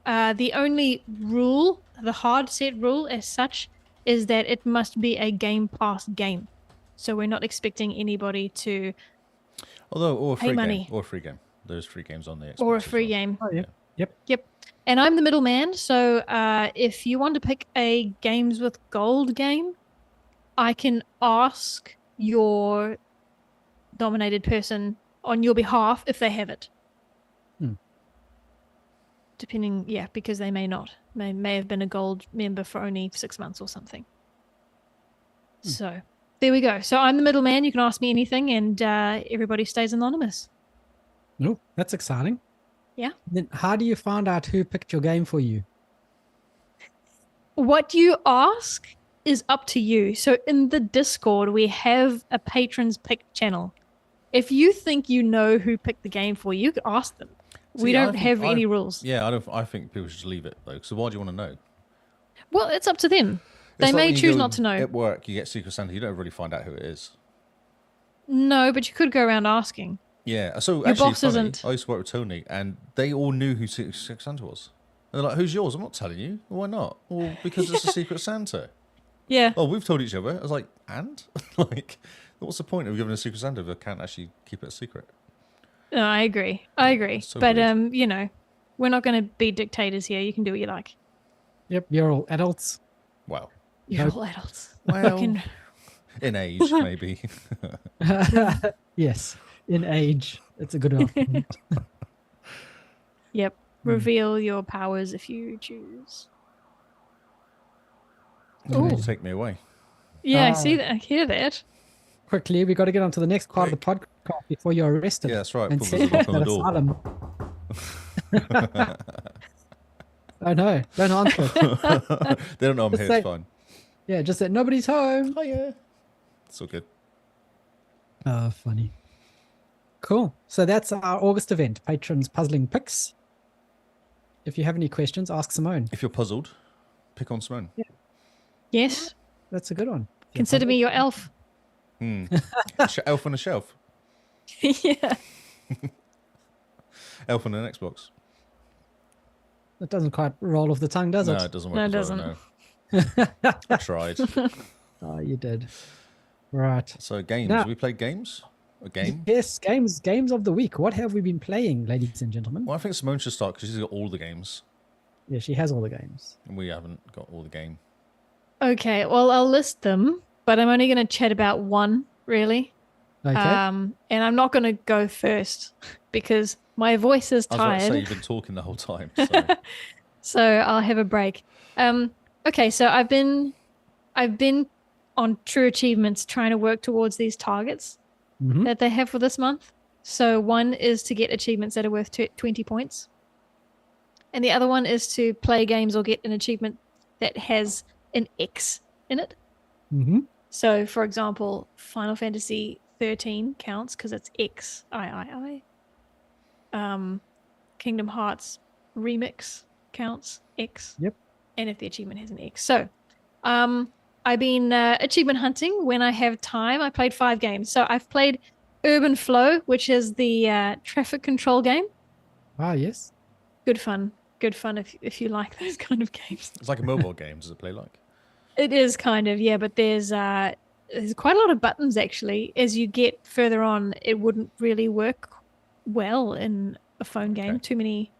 The only rule, the hard set rule as such, is that it must be a Game Pass game. So we're not expecting anybody to Or a pay free money. game. Or a free game. There's free games on the Xbox. Or a as free well. game. Oh, yeah. Yep. Yep. And I'm the middleman, so if you want to pick a Games with Gold game, I can ask your nominated person on your behalf if they have it. Depending, because they may not. May have been a gold member for only 6 months or something. So there we go. So I'm the middleman. You can ask me anything, and everybody stays anonymous. No, that's exciting. Yeah. Then how do you find out who picked your game for you? What you ask is up to you. So in the Discord, we have a patrons pick channel. If you think you know who picked the game for you, you can ask them. We don't have any rules. Yeah, I think people should just leave it though. So why do you want to know? Well, it's up to them. They It's like may when you choose go not to know. At work, you get Secret Santa. You don't really find out who it is. No, but you could go around asking. Yeah. So Your actually, boss funny, isn't- I used to work with Tony, and they all knew who Secret Santa was. And they're like, "Who's yours?" I'm not telling you. Why not? Well, because it's a Secret Santa. Yeah. Oh, we've told each other. I was like, and like, what's the point of giving a Secret Santa if I can't actually keep it a secret? No, I agree. So but weird. we're not going to be dictators here. You can do what you like. Yep, you're all adults. Wow. You're all adults. Well, Fucking- in age, maybe. Yes, in age. It's a good one. Yep. Reveal your powers if you choose. Don't Ooh. take me away. Yeah, I Ah. see that. I hear that. Quickly, we got to get on to the next part of the podcast before you're arrested. Yeah, that's right. And Put sent the knock to on the that door. asylum. Oh no, don't answer it. They don't know I'm Just here. say- It's fine. Yeah, just that nobody's home. Oh yeah. It's all good. Oh, funny. Cool. So that's our August event, Patrons Puzzling Picks. If you have any questions, ask Simone. If you're puzzled, pick on Simone. Yes. That's a good one. If you're Consider puzzled- me your elf. Elf on a shelf. Yeah. Elf on an Xbox. That doesn't quite roll off the tongue, does No, it? it doesn't work. No, it as well, doesn't. no. I tried. Oh, you did. Right. So games. Now- We played games. A game. Yes, games of the week. What have we been playing, ladies and gentlemen? Well, I think Simone should start because she's got all the games, Yeah, she has all the games. and we haven't got all the game. Okay. Well, I'll list them, but I'm only going to chat about one, really. Okay. And I'm not going to go first because my voice is I was about to say tired. you've been talking the whole time. So. So I'll have a break. Okay, so I've been on True Achievements trying to work towards these targets Mhm. that they have for this month. So one is to get achievements that are worth 20 points. And the other one is to play games or get an achievement that has an X in it. Mhm. So for example, Final Fantasy 13 counts because it's XIII. Kingdom Hearts Remix counts X. Yep. And if the achievement has an X. So I've been achievement hunting when I have time. I played 5 games. So I've played Urban Flow, which is the traffic control game. Ah, yes. Good fun. Good fun if you like those kind of games. It's like a mobile game. Does it play like? It is kind of, yeah, but there's quite a lot of buttons actually. As you get further on, it wouldn't really work well in a phone game. Okay. Too many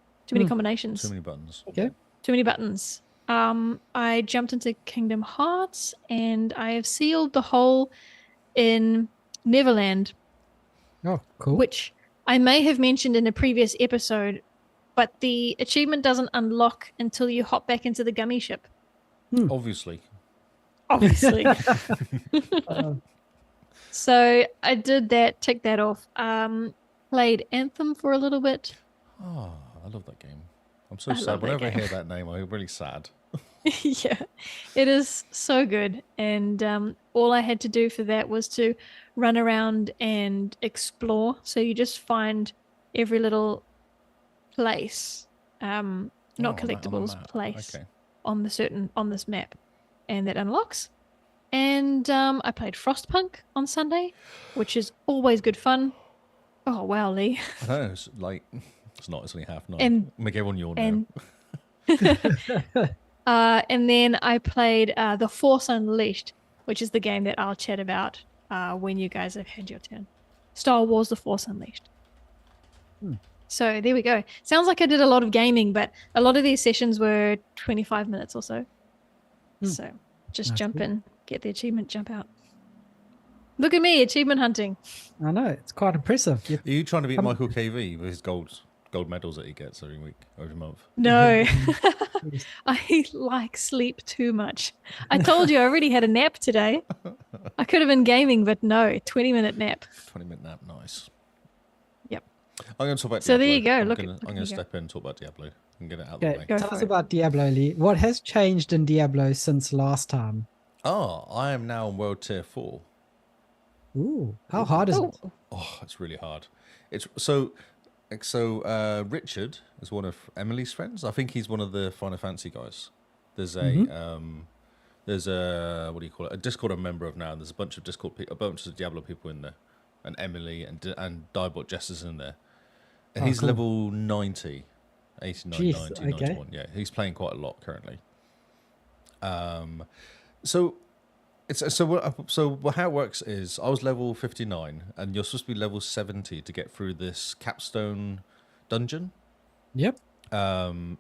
combinations. Too many buttons. Okay. Too many buttons. I jumped into Kingdom Hearts and I have sealed the hole in Neverland, Oh, cool. which I may have mentioned in a previous episode, but the achievement doesn't unlock until you hop back into the gummy ship. Obviously. Obviously. Uh, So I did that, ticked that off. Played Anthem for a little bit. Oh, I love that game. I'm so I sad. love that Whenever I game. hear that name, I'm really sad. Yeah, it is so good. And all I had to do for that was to run around and explore. So you just find every little place, not Oh, on the collectibles, map. place Okay. on this map, and that unlocks. And I played Frostpunk on Sunday, which is always good fun. Oh wow, Lee. I know, it's like, it's not, it's only 9:30. And Make everyone yawn now. and and then I played The Force Unleashed, which is the game that I'll chat about when you guys have had your turn. Star Wars: The Force Unleashed. So there we go. Sounds like I did a lot of gaming, but a lot of these sessions were 25 minutes or so. So just That's jump cool. in, get the achievement, jump out. Look at me, achievement hunting. I know, it's quite impressive. Are you trying to beat Michael KV with his gold medals that he gets every week, every month? No, Yes. I like sleep too much. I told you I already had a nap today. I could have been gaming, but no, 20-minute nap. 20-minute nap, nice. Yep. I'm going to talk about So Diablo. there you go. I'm Look gonna, at I'm you going to go. step in and talk about Diablo and get it out of the Okay, way. Go tell for us it. about Diablo, Lee. What has changed in Diablo since last time? Oh, I am now on World Tier 4. Ooh, how hard is it? Oh, Oh, it's really hard. It's Richard is one of Emily's friends. I think he's one of the Final Fantasy guys. There's a what do you call it? A Discord I'm a member of now. And there's a bunch of a bunch of Diablo people in there, and Emily and Diebot Jess is in there, and Oh, he's cool. level 90, 89, Jeez, 90, okay. 91. Yeah, he's playing quite a lot currently. So how it works is I was level 59, and you're supposed to be level 70 to get through this capstone dungeon. Yep. And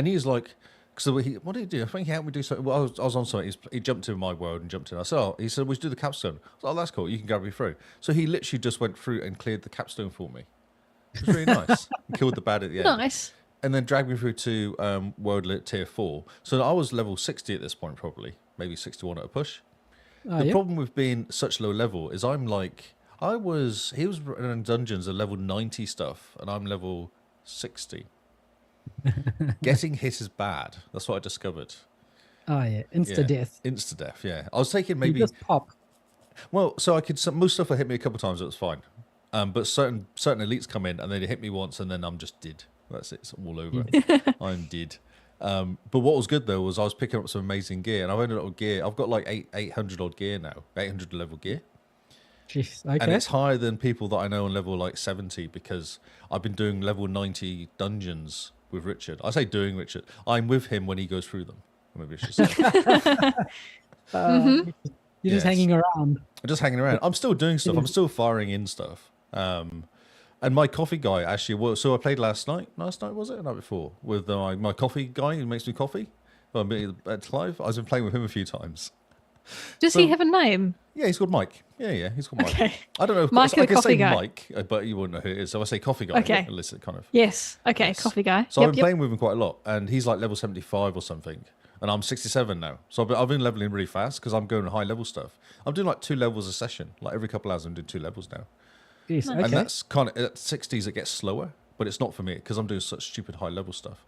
he's like, so what did he do? I think he helped me do something. Well, I was on something. He jumped in my world and jumped in. I said, he said, we should do the capstone. I was like, oh, that's cool. You can grab me through. So he literally just went through and cleared the capstone for me. It was really nice. And killed the bad at the end. nice. And then dragged me through to World Lit Tier 4. So I was level 60 at this point, probably. Maybe 61 at a push. The Yep. problem with being such low level is he was running dungeons at level 90 stuff, and I'm level 60. Getting hit is bad. That's what I discovered. Oh yeah, insta Yeah. death. Insta death, yeah. I was taking You maybe, just pop. well, so most stuff that hit me a couple of times, it was fine. But certain elites come in and they hit me once and then I'm just dead. That's it. It's all over. I'm dead. But what was good though was I was picking up some amazing gear, and I've ended up with gear. I've got like 800 odd gear now, 800 level gear, Jeez. and Okay. it's higher than people that I know on level like 70 because I've been doing level 90 dungeons with Richard. I say doing Richard. I'm with him when he goes through them. Maybe I should say. You're just Yes. hanging around. I'm just hanging around. I'm still doing stuff. I'm still firing in stuff. And my coffee guy actually was. So I played last night. Last night was it? The night before with my coffee guy who makes me coffee. At Clive. I've been playing with him a few times. Does he have a name? Yeah, he's called Mike. Yeah, he's called Mike. Okay. I don't know. Mike I the can coffee say guy. Mike, but you wouldn't know who it is. So I say coffee guy. Okay. Illicit kind of. Yes. Okay. Yes. Coffee guy. So I've Yep. been playing with him quite a lot, and he's like level 75 or something, and I'm 67 now. So I've been leveling really fast because I'm going high level stuff. I'm doing like 2 levels a session. Like every couple hours, I'm doing 2 levels now. Jeez. Nice. Okay. And that's kind of at 60s, it gets slower, but it's not for me because I'm doing such stupid high level stuff.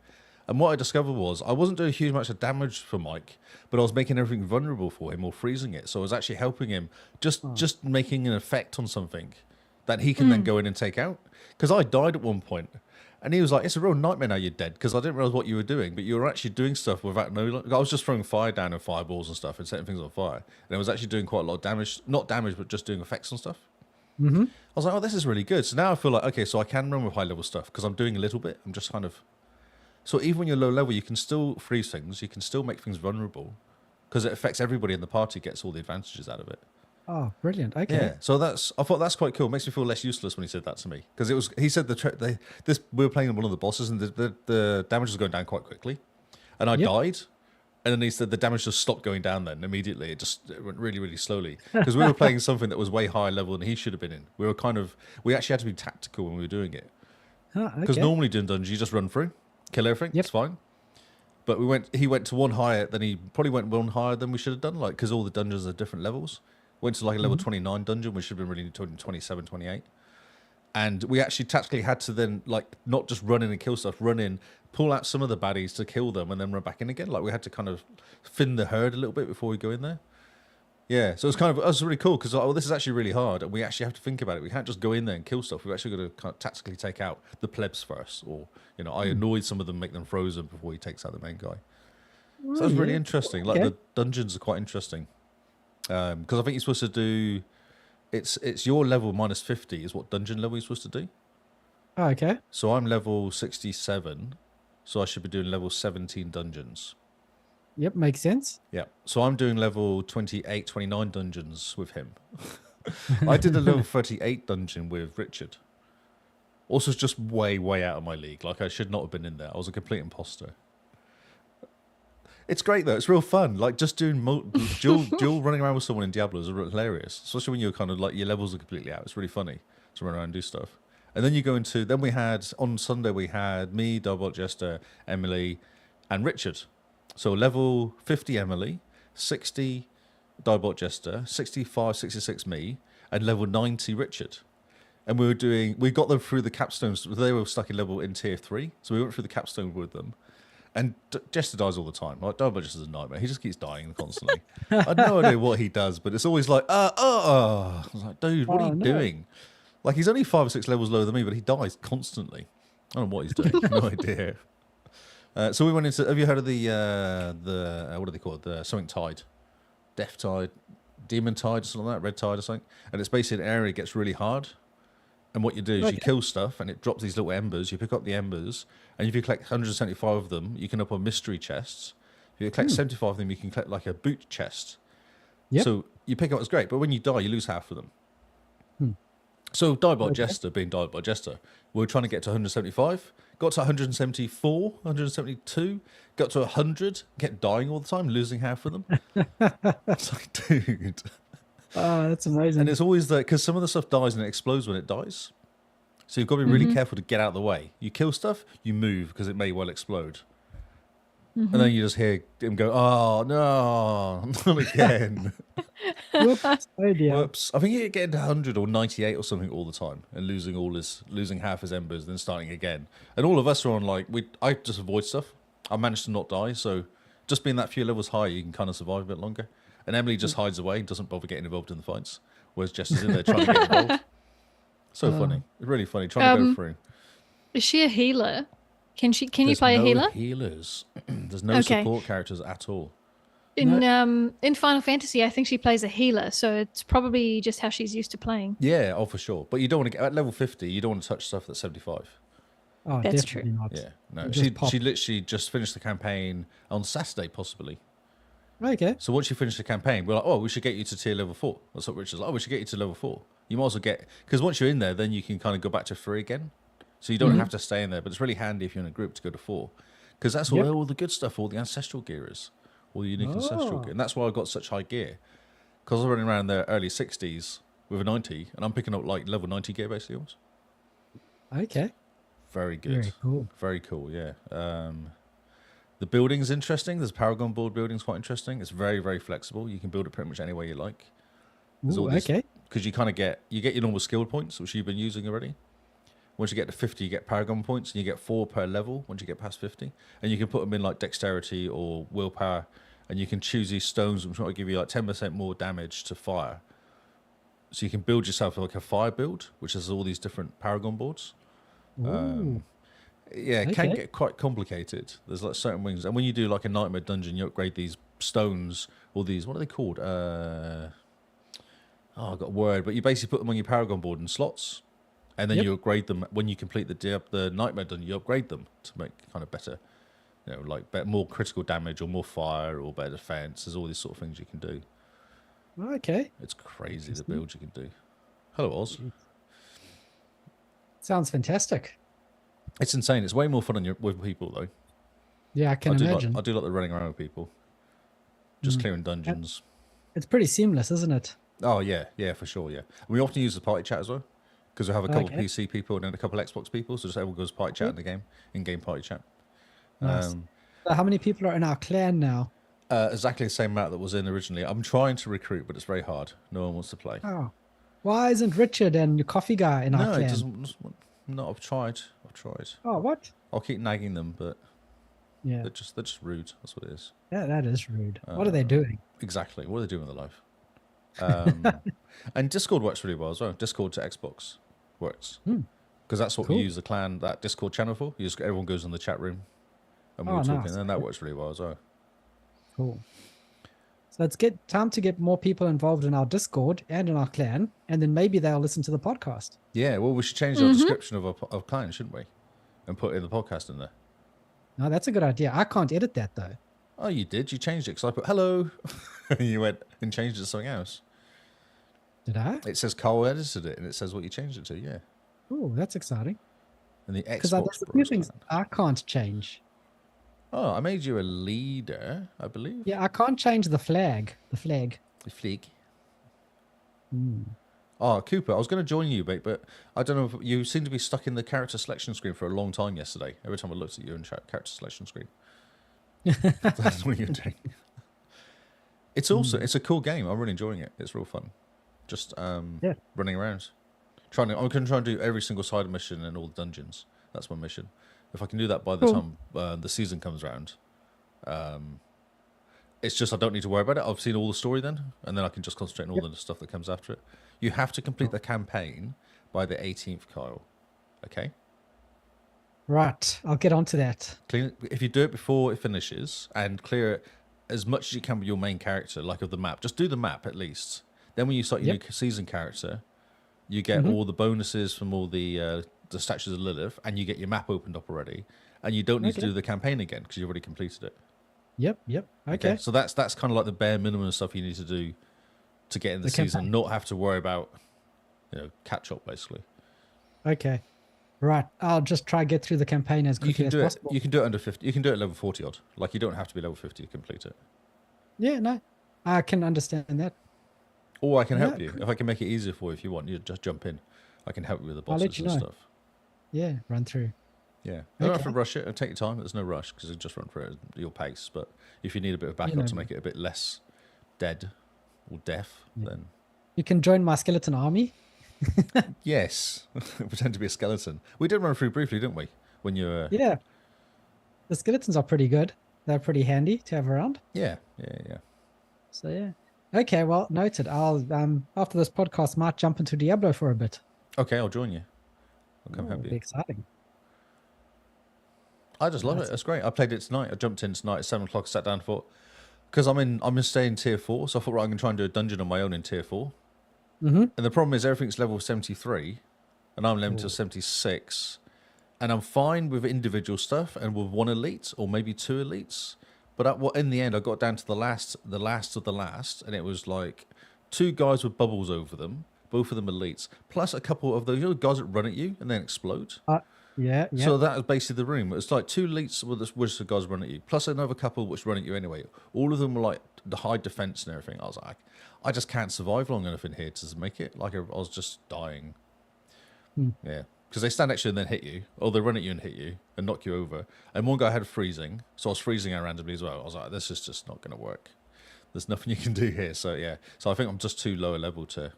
And what I discovered was I wasn't doing a huge amount of damage for Mike, but I was making everything vulnerable for him or freezing it. So I was actually helping him, just making an effect on something that he can then go in and take out. Because I died at one point, and he was like, "It's a real nightmare now you're dead," because I didn't realize what you were doing, but you were actually doing stuff without no. I was just throwing fire down and fireballs and stuff and setting things on fire, and I was actually doing quite a lot of damage. Not damage, but just doing effects on stuff. I was like, "Oh, this is really good." So now I feel like, okay, so I can run with high level stuff because I'm doing a little bit. I'm just kind of. So even when you're low level, you can still freeze things. You can still make things vulnerable because it affects everybody in the party. Gets all the advantages out of it. Oh, brilliant. Okay. Yeah. So I thought that's quite cool. It makes me feel less useless when he said that to me because he said we were playing one of the bosses and the damage was going down quite quickly, and I Yep. died. And then he said the damage just stopped going down then immediately. It went really, really slowly because we were playing something that was way higher level than he should have been in. We actually had to be tactical when we were doing it. Oh, Because okay. normally doing dungeons, you just run through, kill everything, Yep. it's fine. But he went to one higher, then he probably went one higher than we should have done, like, because all the dungeons are different levels. Went to like a level 29 dungeon, which should have been really 27, 28. And we actually tactically had to then, like, not just run in and kill stuff, run in, pull out some of the baddies to kill them, and then run back in again. Like, we had to kind of thin the herd a little bit before we go in there. Yeah, so it was really cool because this is actually really hard, and we actually have to think about it. We can't just go in there and kill stuff. We've actually got to kind of tactically take out the plebs first, or I annoyed some of them, make them frozen before he takes out the main guy. So that's really interesting. Like the dungeons are quite interesting because I think you're supposed to do. It's your level minus 50 is what dungeon level you're supposed to do. Oh, okay. So I'm level 67, so I should be doing level 17 dungeons. Yep, makes sense. Yeah. So I'm doing level 28, 29 dungeons with him. I did a level 38 dungeon with Richard. Also, it's just way, way out of my league. Like, I should not have been in there. I was a complete imposter. It's great, though. It's real fun. Like, just doing dual running around with someone in Diablo is hilarious. Especially when you're kind of, like, your levels are completely out. It's really funny to run around and do stuff. And then you go into... Then we had... On Sunday, we had me, Double Jester, Emily, and Richard. So level 50 Emily, 60 Diabot Jester, 65, 66 me, and level 90 Richard. And we got them through the capstones. They were stuck in tier 3, so we went through the capstone with them. And Jester dies all the time. Like, Diabot Jester's a nightmare. He just keeps dying constantly. I have no idea what he does, but it's always like, I was like, dude, what are you doing? Like, he's only 5 or 6 levels lower than me, but he dies constantly. I don't know what he's doing. No idea. So we went into. Have you heard of the what are they called? The something tide, death tide, demon tide, or something like that, red tide or something. And it's basically an area that gets really hard. And what you do is you kill stuff, and it drops these little embers. You pick up the embers, and if you collect 175 of them, you can open mystery chests. If you collect 75 of them, you can collect like a boot chest. Yep. So you pick up, it's great, but when you die, you lose half of them. So Diabot Jester, being Diabot Jester, we were trying to get to 175, got to 174, 172, got to 100, kept dying all the time, losing half of them. It's like, dude. Oh, that's amazing. And it's always that, because some of the stuff dies and it explodes when it dies. So you've got to be really careful to get out of the way. You kill stuff, you move, because it may well explode. And then you just hear him go, oh, no, not again. Whoops. Oh, dear. Whoops. I think he getting to 100 or 98 or something all the time and losing half his embers, then starting again. And all of us are on I just avoid stuff. I managed to not die, so just being that few levels higher, you can kind of survive a bit longer. And Emily just hides away, doesn't bother getting involved in the fights, whereas Jess is in there trying to get involved. So funny. Really funny. Trying to go through. Is she a healer? Can you play a healer? Healers. There's no support characters at all. In Final Fantasy, I think she plays a healer, so it's probably just how she's used to playing. Yeah, for sure. But you don't want to get at level 50. You don't want to touch stuff that's 75. Oh, that's definitely true. not. Yeah, no. She literally just finished the campaign on Saturday, possibly. Okay. So once you finish the campaign, we're like, we should get you to tier level 4. That's what Richard's like. We should get you to level 4. You might as well because once you're in there, then you can kind of go back to 3 again. So you don't have to stay in there, but it's really handy if you're in a group to go to 4, because that's where all the good stuff, all the ancestral gear is, all the unique ancestral gear, and that's why I got such high gear, because I was running around the early 60s with a 90, and I'm picking up like level 90 gear basically. Almost. Okay. Very good. Very cool. Very cool. Yeah. The building's interesting. There's Paragon board building's quite interesting. It's very, very flexible. You can build it pretty much any way you like. Because you kind of get your normal skill points, which you've been using already. Once you get to 50, you get Paragon points, and you get 4 per level once you get past 50. And you can put them in like dexterity or willpower, and you can choose these stones which might give you like 10% more damage to fire. So you can build yourself like a fire build, which has all these different Paragon boards. It can get quite complicated. There's like certain wings. And when you do like a nightmare dungeon, you upgrade these stones, or these, what are they called? I got a word, but you basically put them on your Paragon board in slots. And then you upgrade them when you complete the nightmare dungeon. You upgrade them to make kind of better, more critical damage or more fire or better defense. There's all these sort of things you can do. Okay. It's crazy the builds you can do. Hello, Oz. Sounds fantastic. It's insane. It's way more fun with people though. Yeah, I can imagine. I do like the running around with people, just clearing dungeons. It's pretty seamless, isn't it? Oh yeah, for sure. Yeah, we often use the party chat as well. Because we have a couple of PC people and then a couple of Xbox people, so just everyone goes party chat in the game, in-game party chat. Nice. So how many people are in our clan now? Exactly the same amount that was in originally. I'm trying to recruit, but it's very hard. No one wants to play. Oh. Why isn't Richard and your coffee guy in our No, clan? it doesn't. No, I've tried. Oh, what? I'll keep nagging them, but Yeah, they're just rude. That's what it is. that is rude. What are they doing? Exactly. What are they doing with their life? And Discord works really well as well. Discord to Xbox works because that's what Cool. we use the clan, that Discord channel for. Everyone goes in the chat room and we're Oh, all talking, nice. and that works really well as well. Cool. So it's time to get more people involved in our Discord and in our clan, and then maybe they'll listen to the podcast. Yeah, well, we should change our description of our clan, shouldn't we? And put in the podcast in there. No, that's a good idea. I can't edit that though. Oh, you did? You changed it because I put hello, and you went and changed it to something else. Did I? It says Carl edited it, and it says what you changed it to. Yeah, Oh, that's exciting. and the Because Xbox there's a few Bros things clan. I can't change. Oh, I made you a leader, I believe. Yeah, I can't change the flag. The flag. The fleek. Hmm. Oh, Cooper, I was going to join you, mate, but I don't know if you seem to be stuck in the character selection screen for a long time yesterday. Every time I looked at you in character selection screen. That's what you're doing. It's also it's a cool game. I'm really enjoying it. It's real fun. Just running around. I'm going to try and do every single side mission in all the dungeons. That's my mission. If I can do that by the time the season comes around, it's just I don't need to worry about it. I've seen all the story then, and then I can just concentrate on all the stuff that comes after it. You have to complete the campaign by the 18th, Kyle. Okay? Right. I'll get onto that. If you do it before it finishes and clear it as much as you can with your main character, like of the map, just do the map at least. Then when you start your new season character, you get all the bonuses from all the statues of Lilith, and you get your map opened up already, and you don't need to do the campaign again because you've already completed it. Yep. Okay. So that's kind of like the bare minimum stuff you need to do to get in the season, campaign. not have to worry about catch up basically. Okay. Right. I'll just try get through the campaign as quickly as possible. You can do it under 50. You can do it at level 40 odd. Like you don't have to be level 50 to complete it. Yeah, no. I can understand that. Or I can help Yeah. you. If I can make it easier for you if you want, you just jump in. I can help you with the I'll let bosses you and know. stuff. Yeah, run through. Yeah. You don't have to Okay. rush it. It'll take your time. There's no rush because it'll just run through it at your pace. But if you need a bit of backup know to me. make it a bit less dead or deaf, then You can join my skeleton army. yes. Pretend to be a skeleton. We did run through briefly, didn't we? When you were... Yeah. The skeletons are pretty good. They're pretty handy to have around. Yeah. So yeah. Okay, well, noted. I'll after this podcast might jump into Diablo for a bit. Okay, I'll join you. I'll come Oh, help it'll you. be exciting. I just love it. That's great. I played it tonight. I jumped in tonight at 7 o'clock, sat down, thought, because I'm staying tier 4, so I thought, right, I'm going to try and do a dungeon on my own in tier 4. Mm-hmm. And the problem is everything's level 73, and I'm level 76, and I'm fine with individual stuff and with one elite or maybe two elites. But in the end, I got down to the last of the last, and it was like 2 guys with bubbles over them, both of them elites, plus a couple of those guys that run at you and then explode. Yeah. So that was basically the room. It's like 2 elites which the guys run at you, plus another couple which run at you anyway. All of them were like the high defense and everything. I was like, I just can't survive long enough in here to make it. Like I was just dying. Yeah, because they stand next to you and then hit you, or they run at you and hit you and knock you over. And one guy had freezing, so I was freezing out randomly as well. I was like, this is just not going to work. There's nothing you can do here. So yeah, so I think I'm just too low a level to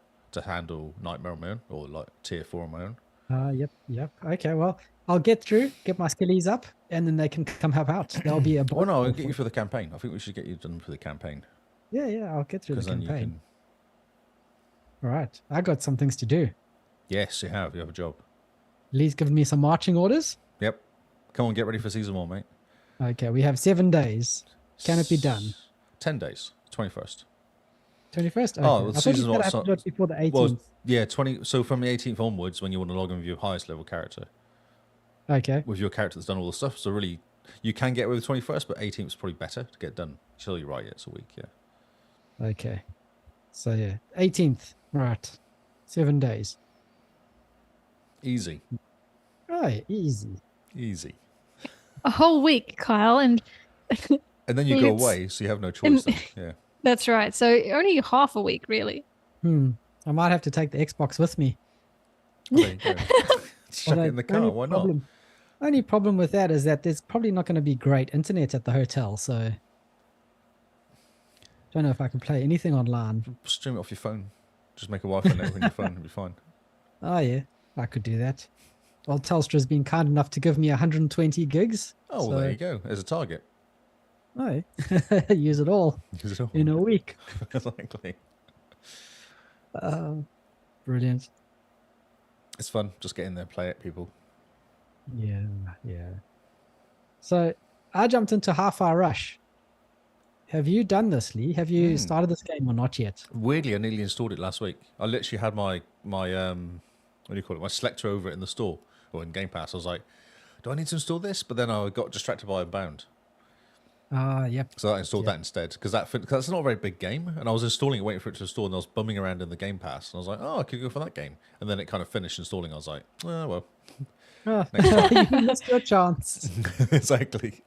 handle Nightmare on my own, or like tier 4 on my own. Yep. Okay, well, I'll get my skillies up, and then they can come help out. There'll be a Well, no, I'll bonus get you for the campaign. I think we should get you done for the campaign. Yeah, I'll get through the Because then campaign. you can... All right, I got some things to do. Yes, you have a job. Lee's given me some marching orders. Yep. Come on, get ready for season 1, mate. Okay, we have 7 days. Can it be done? 10 days, 21st. 21st? Okay. Oh, well, I thought season you said I have to what's do it before the 18th. Well, yeah, 20. So from the 18th onwards, when you want to log in with your highest level character, Okay. with your character that's done all the stuff. So really, you can get away with 21st, but 18th is probably better to get done. You're right, yeah, it's a week, yeah. Okay. So yeah, 18th. Right. 7 days. Easy. Right, easy. Easy. A whole week, Kyle, and And then you go It's- away, so you have no choice then. Yeah. that's right. So only half a week, really. I might have to take the Xbox with me. Well, there you go. Just chuck it Although in the car, only why not? Only problem with that is that there's probably not going to be great internet at the hotel, so don't know if I can play anything online. Stream it off your phone. Just make a Wi-Fi network on your phone. It'll be fine. Oh yeah, I could do that. Well, Telstra's been kind enough to give me 120 gigs. Oh, well, there you go. There's a target. Oh, use it all Use it all. in a week. Exactly. Brilliant. It's fun. Just get in there, play it, people. Yeah. So I jumped into Half-Hour Rush. Have you done this, Lee? Have you started this game or not yet? Weirdly, I nearly installed it last week. I literally had my what do you call it? My selector over it in the store or in Game Pass. I was like, do I need to install this? But then I got distracted by Unbound. Yep. So I installed that instead because that's not a very big game. And I was installing it, waiting for it to install, and I was bumming around in the Game Pass. And I was like, oh, I could go for that game. And then it kind of finished installing. I was like, oh, well. You missed your chance. Exactly.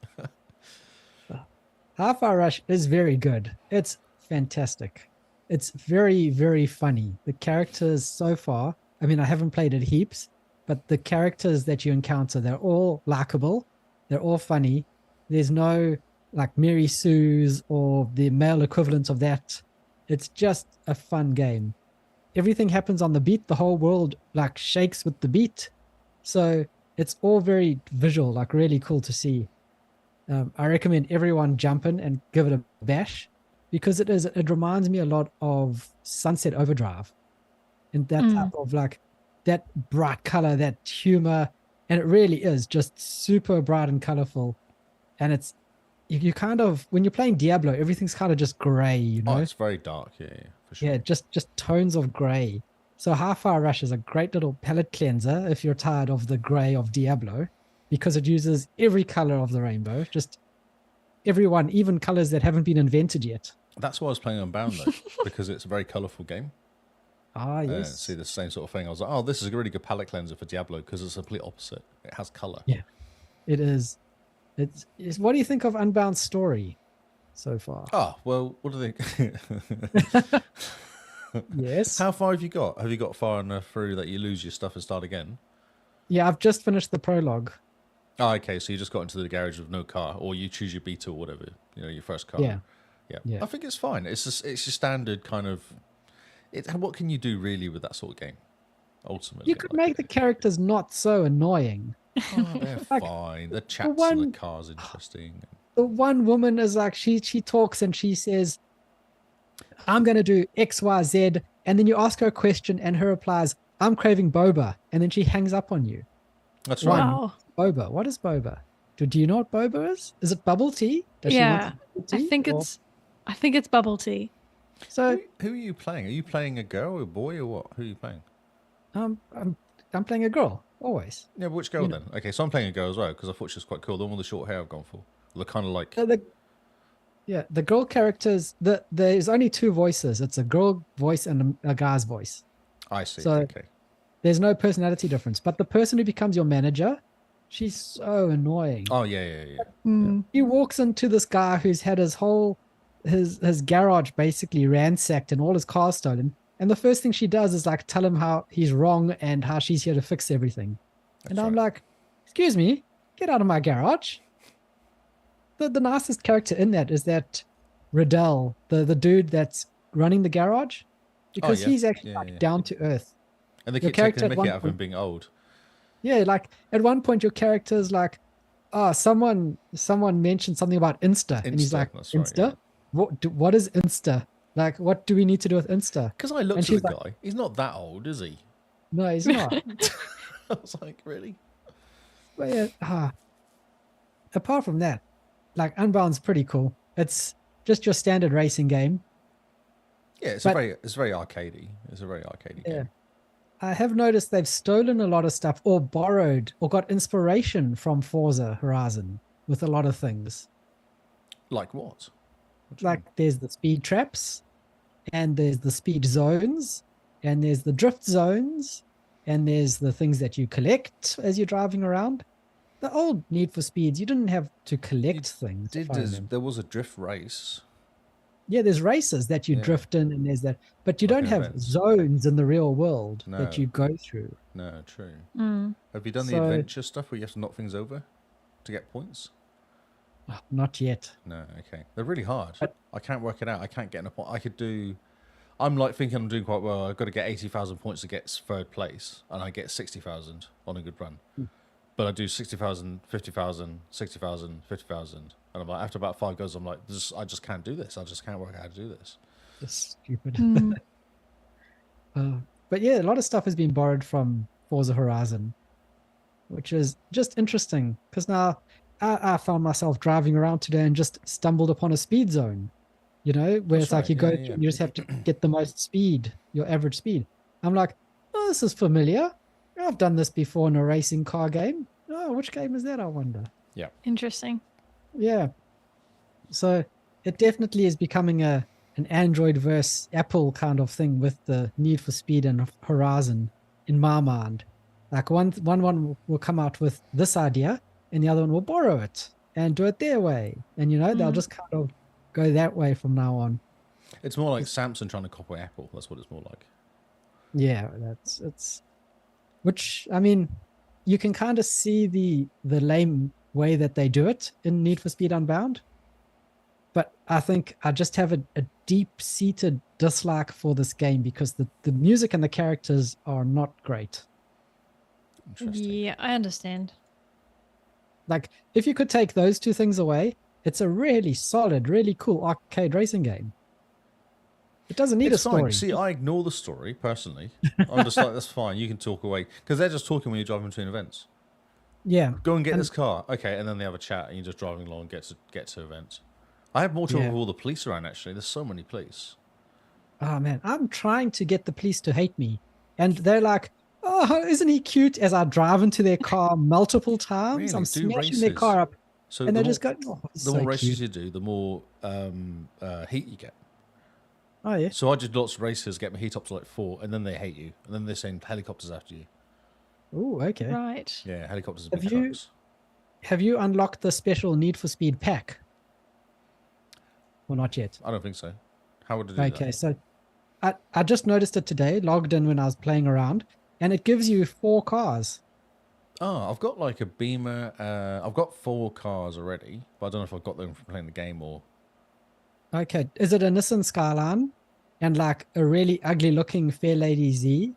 Half-Hour Rush is very good. It's fantastic. It's very, very funny. The characters so far, I mean, I haven't played it heaps, but the characters that you encounter, they're all likable. They're all funny. There's no like Mary Sue's or the male equivalent of that. It's just a fun game. Everything happens on the beat. The whole world like shakes with the beat. So it's all very visual, like really cool to see. I recommend everyone jump in and give it a bash because it reminds me a lot of Sunset Overdrive and that type of like that bright color, that humor. And it really is just super bright and colorful. And it's, you kind of, when you're playing Diablo, everything's kind of just gray, you know? Oh, it's very dark, yeah, for sure. Yeah, just tones of gray. So Half-Hour Rush is a great little palette cleanser if you're tired of the gray of Diablo, because it uses every color of the rainbow, just everyone, even colors that haven't been invented yet. That's why I was playing Unbound, though, because it's a very colorful game. Yes. See the same sort of thing. I was like, oh, this is a really good palette cleanser for Diablo because it's the complete opposite. It has color. Yeah, it is. It's what do you think of Unbound's story so far? Oh, well, what do they... Yes. How far have you got? Have you got far enough through that you lose your stuff and start again? Yeah, I've just finished the prologue. Oh, okay. So you just got into the garage with no car, or you choose your beta or whatever, your first car. Yeah. I think it's fine. It's your standard kind of... what can you do really with that sort of game? Ultimately, You could make the characters not so annoying. Oh, they're Like, fine. The chats one- in the car's interesting. The one woman is like, she talks and she says, I'm going to do X, Y, Z. And then you ask her a question and her replies, I'm craving boba. And then she hangs up on you. That's right. Wow. Boba. What is boba? Do you know what boba is? Is it bubble tea? Does she want Yeah. bubble I tea? think Or- it's bubble tea. So Who are you playing? Are you playing a girl or a boy or what? Who are you playing? I'm playing a girl, always. Yeah, but which girl then? Okay, so I'm playing a girl as well because I thought she was quite cool. The one with the short hair I've gone for. They're kind of like... The girl characters, there's only two voices. It's a girl voice and a guy's voice. I see. So- Okay. There's no personality difference. But the person who becomes your manager, she's so annoying. Oh, yeah. He walks into this guy who's had his whole his garage basically ransacked and all his cars stolen. And the first thing she does is like tell him how he's wrong and how she's here to fix everything. That's and I'm right. like, excuse me, get out of my garage. The nicest character in that is that Riddell, the dude that's running the garage, because yeah. he's actually Yeah, like yeah. down to earth. And they Your keep character taking at the mickey one out of him point- being old. Yeah, like at one point your character's like, oh, someone mentioned something about Insta, and he's Insta, like, that's right, Insta? yeah. What is Insta? Like, what do we need to do with Insta? Because I looked And at she's the like- guy. He's not that old, is he? No, he's not. I was like, really? But yeah, apart from that, like Unbound's pretty cool. It's just your standard racing game. Yeah, it's But- very arcadey. It's a very arcadey Yeah. game. I have noticed they've stolen a lot of stuff or borrowed or got inspiration from Forza Horizon with a lot of things. Like what? What do you mean? Like there's the speed traps and there's the speed zones and there's the drift zones and there's the things that you collect as you're driving around. The old Need for Speeds, you didn't have to collect things. if I remember. There was a drift race. Yeah, there's races that you Yeah. drift in and there's that, but you Like don't have events. zones in the real world No. that you go through. No, true. Mm. Have you done the So- adventure stuff where you have to knock things over to get points? Oh, not yet. No, okay. They're really hard. But- I can't work it out. I can't get in a point. I I'm like thinking I'm doing quite well. I've got to get 80,000 points to get third place, and I get 60,000 on a good run. But I do 60,000, 50,000, 60,000, 50,000, and I'm like, after about 5 goes, I'm like, I just can't do this. I just can't work out how to do this. It's stupid. Mm. But yeah, a lot of stuff has been borrowed from Forza Horizon, which is just interesting because now I found myself driving around today and just stumbled upon a speed zone, where That's it's like right, you go, yeah. you just have to get the most speed, your average speed. I'm like, oh, this is familiar. I've done this before in a racing car game. Oh, which game is that, I wonder? Interesting. Yeah. So it definitely is becoming an Android versus Apple kind of thing with the Need for Speed and Horizon in my mind. Like one will come out with this idea and the other one will borrow it and do it their way. And they'll just kind of go that way from now on. It's more like Samsung trying to copy Apple. That's what it's more like. Yeah, which I mean, you can kind of see the lame way that they do it in Need for Speed Unbound. But I think I just have a deep-seated dislike for this game because the music and the characters are not great. Interesting. Yeah, I understand. Like, if you could take those two things away, it's a really solid, really cool arcade racing game. It doesn't need a story. Fine. See, I ignore the story, personally. I'm just like, that's fine. You can talk away. Because they're just talking when you're driving between events. Yeah. Go and get this car. Okay, and then they have a chat and you're just driving along and get to events. I have more trouble with all the police around, actually. There's so many police. Oh, man. I'm trying to get the police to hate me. And they're like, oh, isn't he cute? As I drive into their car multiple times. Really? I'm Do smashing their races. car up. So And they the just more, go, oh, the more races you do, the more heat you get. Oh, yeah. So I did lots of races, get my heat up to like 4, and then they hate you. And then they're saying helicopters after you. Oh, okay. Right. Yeah, helicopters and Have big you- trucks. Have you unlocked the special Need for Speed pack? Or not yet? I don't think so. How would it do Okay, that? so I just noticed it today, logged in when I was playing around, and it gives you 4 cars. Oh, I've got like a Beamer. I've got 4 cars already, but I don't know if I've got them from playing the game or... Okay, is it a Nissan Skyline and like a really ugly looking Fairlady Z?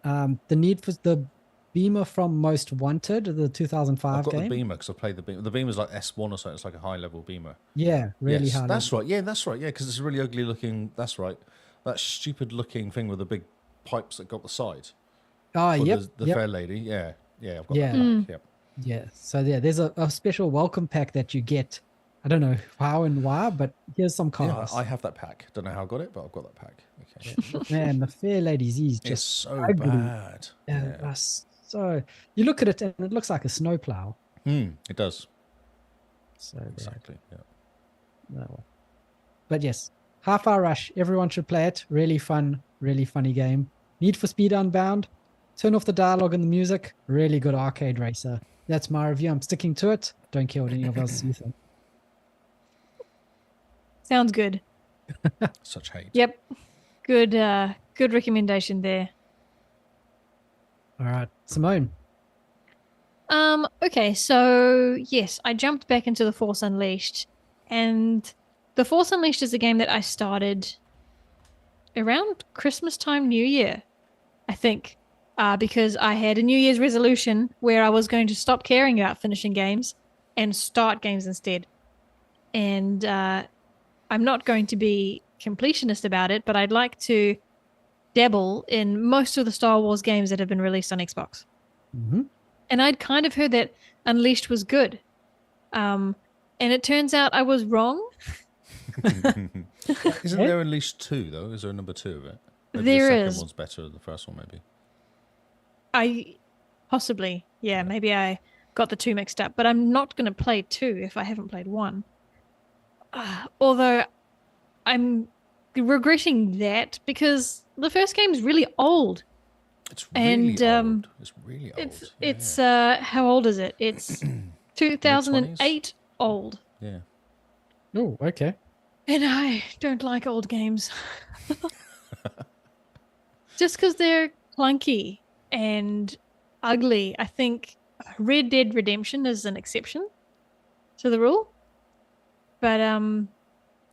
The Need for the Beamer from Most Wanted, the 2005 I've got game. the Beamer because I played the Beamer. The Beamer's like S1 or something. It's like a high-level Beamer. Yeah, really Yes, high. that's right. Yeah, that's right. Yeah, because it's a really ugly looking... That's right. That stupid-looking thing with the big pipes that got the side. Oh, For yep. The yep. Fair Lady. Yeah, yeah, I've got Yeah. that back. Yep. Yeah. So yeah, there's a special welcome pack that you get. I don't know how and why, but here's some Yeah, cars. I have that pack. Don't know how I got it, but I've got that pack. Okay. Man, the Fairlady Z is It's just so ugly. bad. And Yeah. so you look at it and it looks like a snowplow. It does. So yeah, Exactly. Yeah. no. But yes, Half-Hour Rush. Everyone should play it. Really fun, really funny game. Need for Speed Unbound. Turn off the dialogue and the music. Really good arcade racer. That's my review. I'm sticking to it. Don't care what any of us you think. Sounds good. Such hate. Yep. Good good recommendation there. All right, Simone. Okay, so yes, I jumped back into The Force Unleashed, and The Force Unleashed is a game that I started around Christmas time, New Year, I think, because I had a New Year's resolution where I was going to stop caring about finishing games and start games instead. And I'm not going to be completionist about it, but I'd like to dabble in most of the Star Wars games that have been released on Xbox. Mm-hmm. And I'd kind of heard that Unleashed was good. And it turns out I was wrong. Isn't there at least 2 though? Is there a number 2 of it? Maybe There the second is. one's better than the first one, maybe. Possibly, yeah, maybe I got the 2 mixed up, but I'm not going to play 2 if I haven't played 1. Although I'm regretting that because the first game is really old. It's really And, old. It's really old. It's how old is it? It's 2008 old. Yeah. Oh, okay. And I don't like old games. Just because they're clunky and ugly. I think Red Dead Redemption is an exception to the rule. But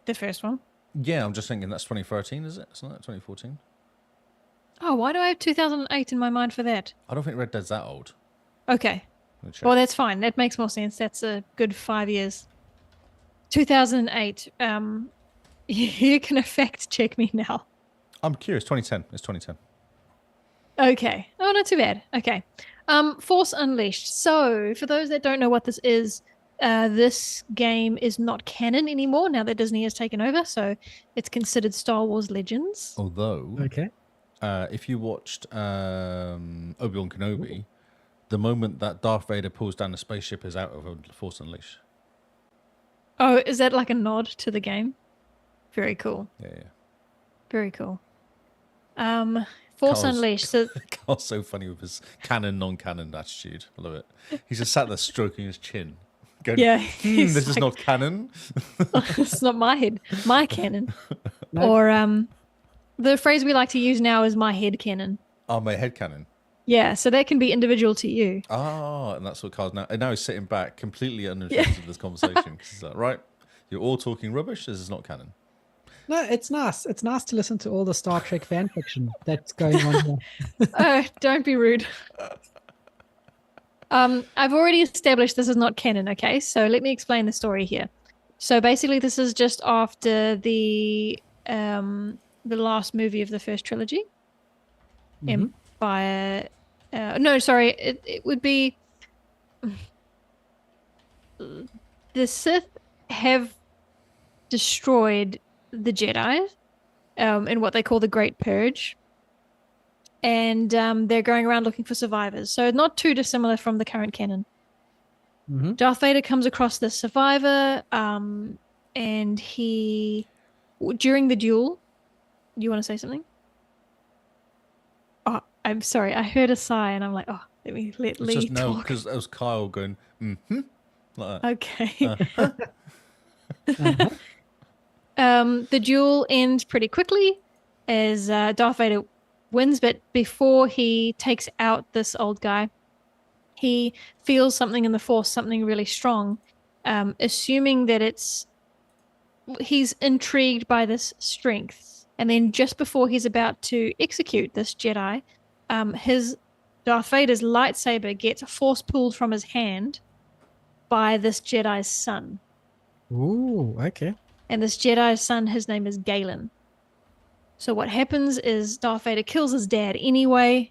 the first one. Yeah, I'm just thinking that's 2013, is it? Isn't that 2014? Oh, why do I have 2008 in my mind for that? I don't think Red Dead's that old. Okay. Let me check. Well, that's fine. That makes more sense. That's a good 5 years. 2008. You can fact check me now. I'm curious. 2010. It's 2010. Okay. Oh, not too bad. Okay. Force Unleashed. So, for those that don't know what this is, this game is not canon anymore now that Disney has taken over. So, it's considered Star Wars Legends. Although, Okay. if you watched Obi-Wan Kenobi, the moment that Darth Vader pulls down the spaceship is out of Force Unleashed. Oh, is that like a nod to the game? Very cool. Yeah. Very cool. Force Carl's- Unleashed. So, Carl's so funny with his canon, non-canon attitude. I love it. He's just sat there stroking his chin. Going, yeah, this is not canon. it's not my head, my canon. No. Or the phrase we like to use now is my head canon. Oh, my head canon. Yeah, so that can be individual to you. Ah, and that's what Carl's now. And now he's sitting back, completely uninterested in this conversation. He's like, right, you're all talking rubbish. This is not canon. No, it's nice. It's nice to listen to all the Star Trek fan fiction that's going on here. Oh, don't be rude. I've already established this is not canon, okay? So let me explain the story here. So basically, this is just after the last movie of the first trilogy, Empire. No, sorry, it would be the Sith have destroyed the Jedi in what they call the Great Purge. And they're going around looking for survivors. So not too dissimilar from the current canon. Mm-hmm. Darth Vader comes across this survivor, and he, during the duel, you want to say something? Oh, I'm sorry. I heard a sigh, and I'm like, oh, let me let It's Lee just no, talk. because it was Kyle going, like that. Okay. Uh-huh. The duel ends pretty quickly as Darth Vader wins, but before he takes out this old guy, he feels something in the Force, something really strong, assuming that he's intrigued by this strength. And then just before he's about to execute this Jedi, Darth Vader's lightsaber gets force pulled from his hand by this Jedi's son. Ooh, okay. And this Jedi's son, his name is Galen. So what happens is Darth Vader kills his dad anyway,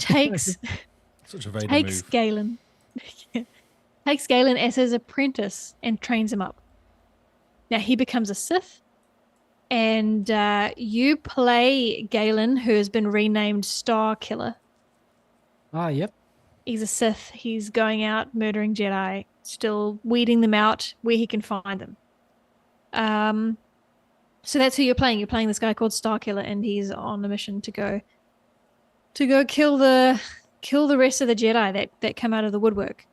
takes Such a Vader takes move. Galen, takes Galen as his apprentice and trains him up. Now he becomes a Sith, and you play Galen, who has been renamed Star Killer. Ah, yep. He's a Sith. He's going out murdering Jedi, still weeding them out where he can find them. So that's who you're playing. You're playing this guy called Star Killer, and he's on a mission to go kill the rest of the Jedi that come out of the woodwork.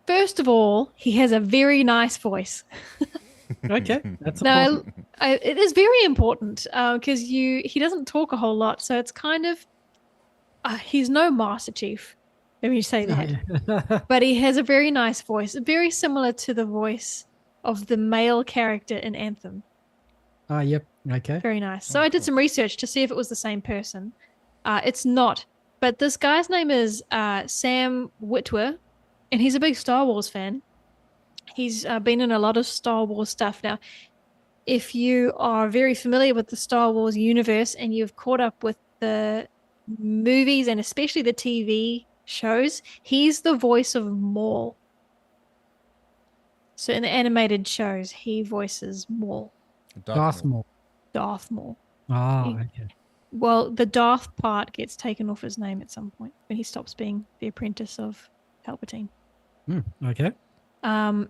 First of all, he has a very nice voice. Okay, that's Now, important. it is very important because he doesn't talk a whole lot, so it's kind of he's no Master Chief. Let me say that. But he has a very nice voice, very similar to the voice of the male character in Anthem. Ah, yep. Okay. Very nice. So I did some research to see if it was the same person. It's not. But this guy's name is Sam Witwer, and he's a big Star Wars fan. He's been in a lot of Star Wars stuff. Now, if you are very familiar with the Star Wars universe and you've caught up with the movies and especially the TV shows, he's the voice of Maul. So in the animated shows, he voices Maul. Darth Maul. Darth Maul. Ah, He- okay. Well, the Darth part gets taken off his name at some point when he stops being the apprentice of Palpatine. Okay.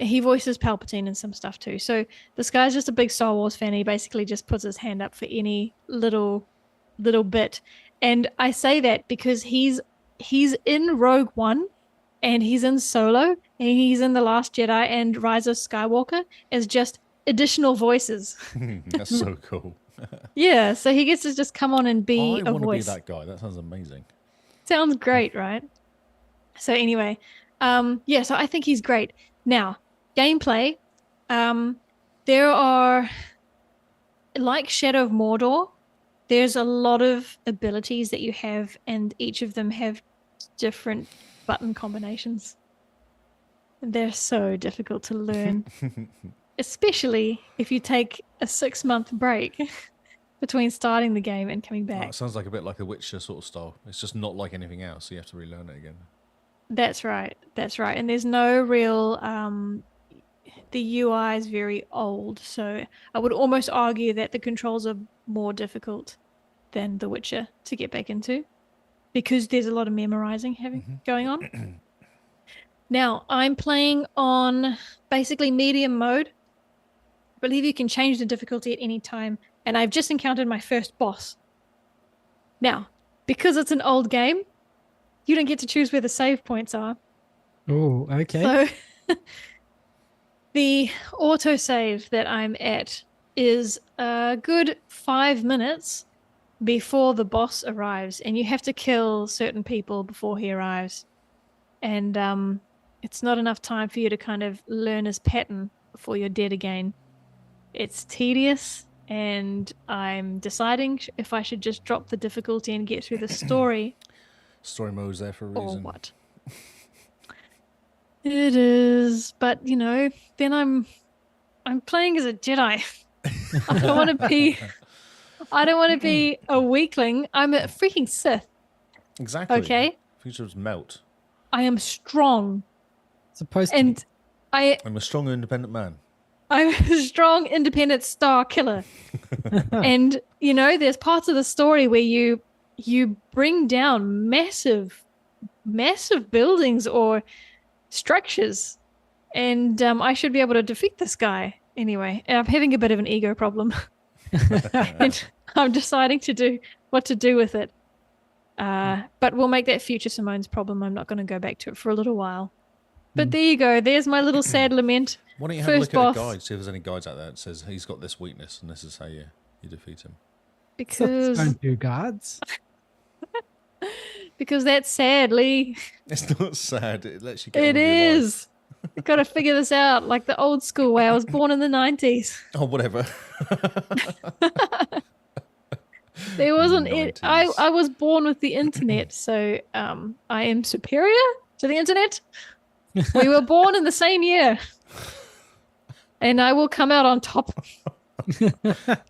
He voices Palpatine and some stuff too. So this guy's just a big Star Wars fan. He basically just puts his hand up for any little bit. And I say that because he's in Rogue One, and he's in Solo, and he's in The Last Jedi and Rise of Skywalker as just additional voices. That's so cool. Yeah, so he gets to just come on and be I a want to be voice. that guy. That sounds amazing. Sounds great, right? So anyway, so I think he's great. Now, gameplay, There are, like Shadow of Mordor, there's a lot of abilities that you have, and each of them have different button combinations. They're so difficult to learn, especially if you take a 6-month break between starting the game and coming Oh, back. it sounds like a bit like a Witcher sort of style. It's just not like anything else, so you have to relearn it again. That's right. That's right. And there's no real the UI is very old, so I would almost argue that the controls are more difficult than The Witcher to get back into because there's a lot of memorizing going on. Now, I'm playing on basically medium mode. I believe you can change the difficulty at any time, and I've just encountered my first boss. Now, because it's an old game, you don't get to choose where the save points are. Oh, okay. So the autosave that I'm at is a good 5 minutes before the boss arrives, and you have to kill certain people before he arrives. And it's not enough time for you to kind of learn his pattern before you're dead again. It's tedious, and I'm deciding if I should just drop the difficulty and get through the story. Story mode's there for a Or reason. what? It is, but then I'm playing as a Jedi. I don't want to be a weakling. I'm a freaking Sith. Exactly. Okay? You should just melt. I am strong, Supposed to. and I'm a strong, independent man. I'm a strong, independent star killer. And there's parts of the story where you bring down massive buildings or structures, and I should be able to defeat this guy. Anyway, I'm having a bit of an ego problem, and I'm deciding what to do with it. But we'll make that future Simone's problem. I'm not going to go back to it for a little while. But there you go. There's my little sad lament. Why don't you have a First look at boss. a guide, see if there's any guides out there that says he's got this weakness and this is how you defeat him. Because Don't do guards. that's sad, Lee. It's not sad. It lets you get It on with your life. is. I've got to figure this out like the old school way. I was born in the 90s. Oh, whatever. There wasn't it. 90s. I was born with the internet, so I am superior to the internet. We were born in the same year, and I will come out on top.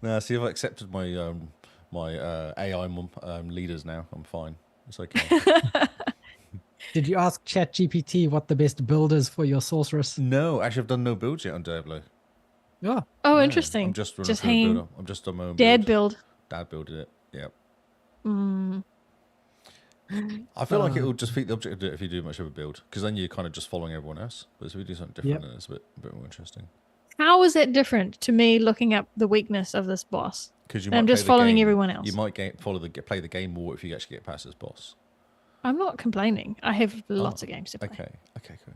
No, see, I've accepted my my AI leaders now. I'm fine. It's okay. Did you ask ChatGPT what the best build is for your sorceress? No, actually, I've done no builds yet on Diablo. Oh, Oh, No, interesting. I'm just running Just through a hanging. builder. I'm just on my own Dad build. build. Dad builded it. Yep. Mm. I feel like it will defeat the object of it if you do much of a build, because then you're kind of just following everyone else. But if you do something different, then it's a bit more interesting. How is that different to me looking up the weakness of this boss? Because you I'm might just play the following game- everyone else. You might play the game more if you actually get past this boss. I'm not complaining. I have lots of games to play. Okay, cool.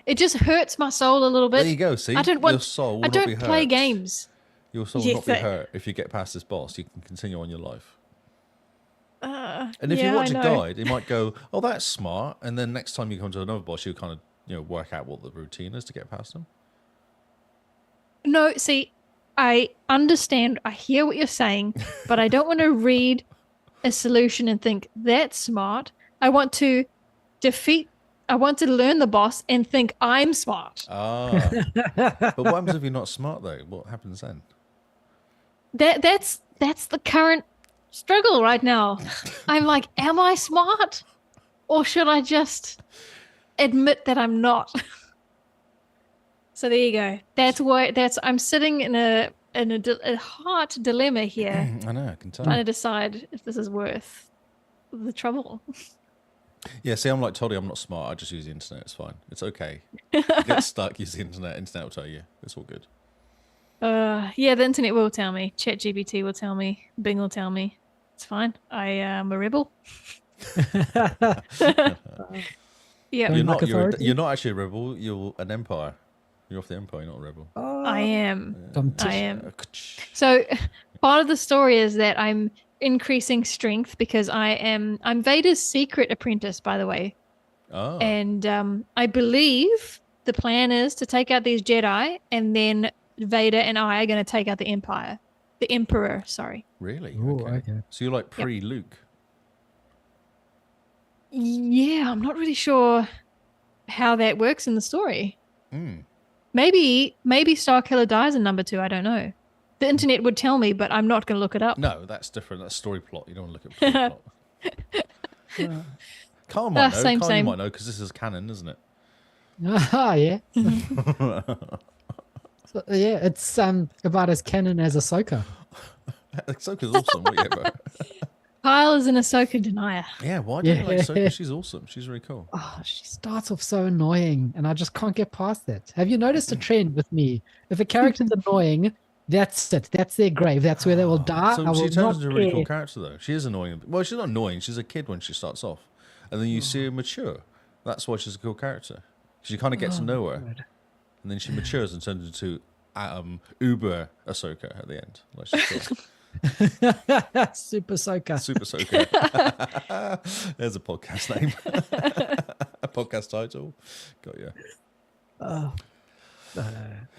It just hurts my soul a little bit. There you go. See, I don't want. your soul will I not don't be play hurt. games. Your soul will Yeah, not be hurt if you get past this boss. You can continue on your life. And if yeah, you watch I a know. guide, it might go, "Oh, that's smart," and then next time you come to another boss, you'll kind of work out what the routine is to get past them. No, see, I understand. I hear what you're saying, but I don't want to read a solution and think that's smart. I want to learn the boss and think I'm smart. Ah, but what happens if you're not smart though? What happens then? That's the current struggle right now. I'm like, am I smart, or should I just admit that I'm not? So there you go. I'm sitting in a hard dilemma here, I know, I can tell. trying to decide if this is worth the trouble. Yeah, see, I'm like Toddy. I'm not smart. I just use the internet. It's fine. It's okay. You get stuck. Use the internet. Internet will tell you. It's all good. Yeah, the internet will tell me. ChatGPT will tell me. Bing will tell me. It's fine. I am a rebel. Yeah, Don't You're like not. authority? You're not actually a rebel. You're an empire. You're off the empire. You're not a rebel. I am. I am. So part of the story is that I'm increasing strength because I'm Vader's secret apprentice, by the way. Oh. And I believe the plan is to take out these Jedi and then Vader and I are going to take out the Empire. The Emperor, sorry. Really? Ooh, Okay. okay. So you're like pre-Luke. Yeah, I'm not really sure how that works in the story. Mm. Maybe Starkiller dies in number 2. I don't know. The internet would tell me, but I'm not going to look it up. No, that's different. That's story plot. You don't want to look at story plot. Carl might know. Same, Carl, same. you might know because this is canon, isn't it? Ah, yeah. So, yeah, it's about as canon as Ahsoka. Ahsoka's awesome. Yeah, bro. Kyle is an Ahsoka denier. Yeah, why do you like Yeah. Ahsoka? She's awesome. She's really cool. Oh, she starts off so annoying, and I just can't get past it. Have you noticed a trend with me? If a character's annoying, that's it. That's their grave. That's where they will die. So I will she turns not into a really cool care. character, though. She is annoying. Well, she's not annoying. She's a kid when she starts off. And then you see her mature. That's why she's a cool character. You kind of get to know her. God. And then she matures and turns into Uber Ahsoka at the end. Like she's cool. Super Ahsoka. Super Ahsoka. There's a podcast name. A podcast title. Got you. Oh,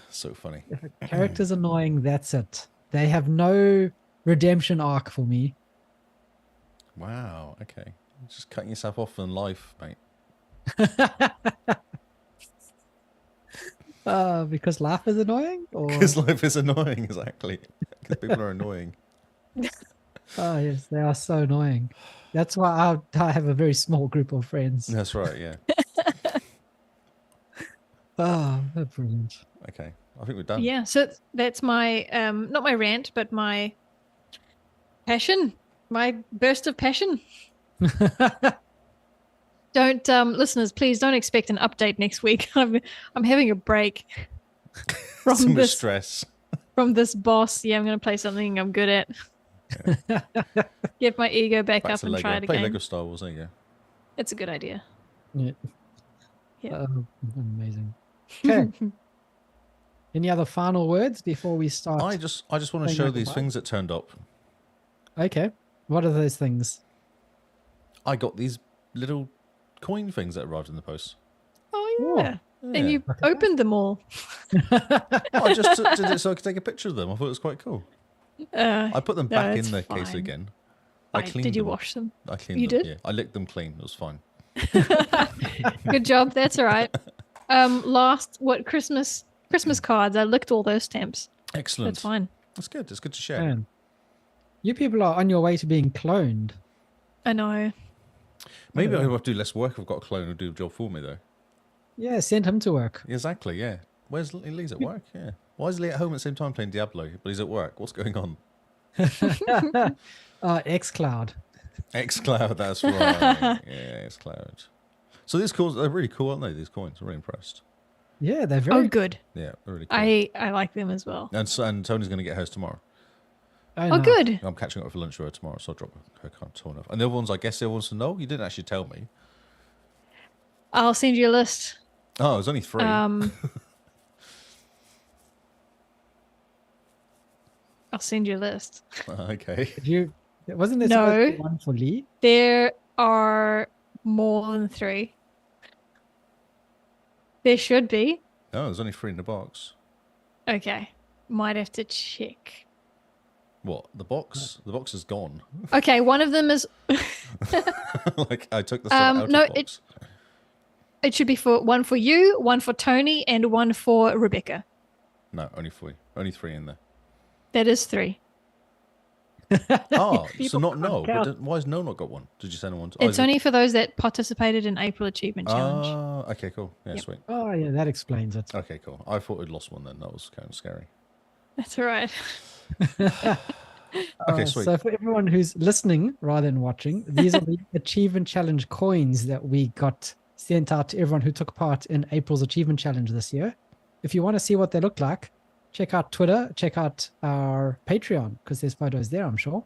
So funny. if a character's annoying, that's it. They have no redemption arc for me. Wow. Okay. Just cutting yourself off from life, mate. Because life is annoying? Or... Because life is annoying, exactly. Because people are annoying. Oh, yes, they are so annoying. That's why I have a very small group of friends. That's right, yeah. Oh, that's brilliant. Okay. I think we're done. Yeah, so that's my not my rant, but my passion, my burst of passion. Don't listeners, please don't expect an update next week. I'm having a break Too from much this stress. from this boss. Yeah, I'm going to play something I'm good at. Get my ego back Back up to and Lego. try it Play again. Lego Star Wars, there you go. It's a good idea. Yeah. Yeah. Amazing. Okay. Any other final words before we start? I just want to Playing show Lego these Bike? things that turned up. Okay. What are those things? I got these little coin things that arrived in the post. Oh yeah. Yeah. And you opened them all. I just did it so I could take a picture of them. I thought it was quite cool. I put them no, back it's in the case fine. again. Did you them. wash them? I cleaned You them. did? Yeah. I licked them clean. It was fine. Good job. That's all right. Christmas cards. I licked all those stamps. Excellent. That's fine. That's good. It's good to share. Man, you people are on your way to being cloned. I know. Maybe I'll have to do less work. I've got a clone who'll do the job for me, though. Yeah, send him to work. Exactly, yeah. Where's Lee? Lee's at work? Yeah. Why is Lee at home at the same time playing Diablo, but he's at work? What's going on? xCloud. xCloud, that's right. Yeah, xCloud. So these coins, they're really cool, aren't they? These coins, I'm really impressed. Yeah, they're very. Oh, good. Yeah, they're really cool. I like them as well. And Tony's going to get hers tomorrow. Oh, nice. good. I'm catching up for lunch with her tomorrow, so I'll drop her card torn off. And the other ones, I guess the other ones to know. You didn't actually tell me. I'll send you a list. Oh, it was only 3. I'll send you a list. Okay. Wasn't there No. supposed to be one for Lee? There are more than 3. There should be. No, there's only 3 in the box. Okay. Might have to check. What? The box? The box is gone. Okay, one of them is Like, I took the stuff out no, of the box. it should be for one for you, one for Tony, and one for Rebecca. No, only 3. Only 3 in there. That is 3. Oh, so People not can't no. count. But why has no not got one? Did you send one? It's only for those that participated in April Achievement Challenge. Oh, okay, cool. Yeah, Yep. sweet. Oh, yeah, that explains it. Okay, cool. I thought we'd lost one then. That was kind of scary. That's all right. Okay, sweet. So for everyone who's listening rather than watching, these are the Achievement Challenge coins that we got sent out to everyone who took part in April's Achievement Challenge this year. If you want to see what they look like, check out Twitter, check out our Patreon, because there's photos there, I'm sure.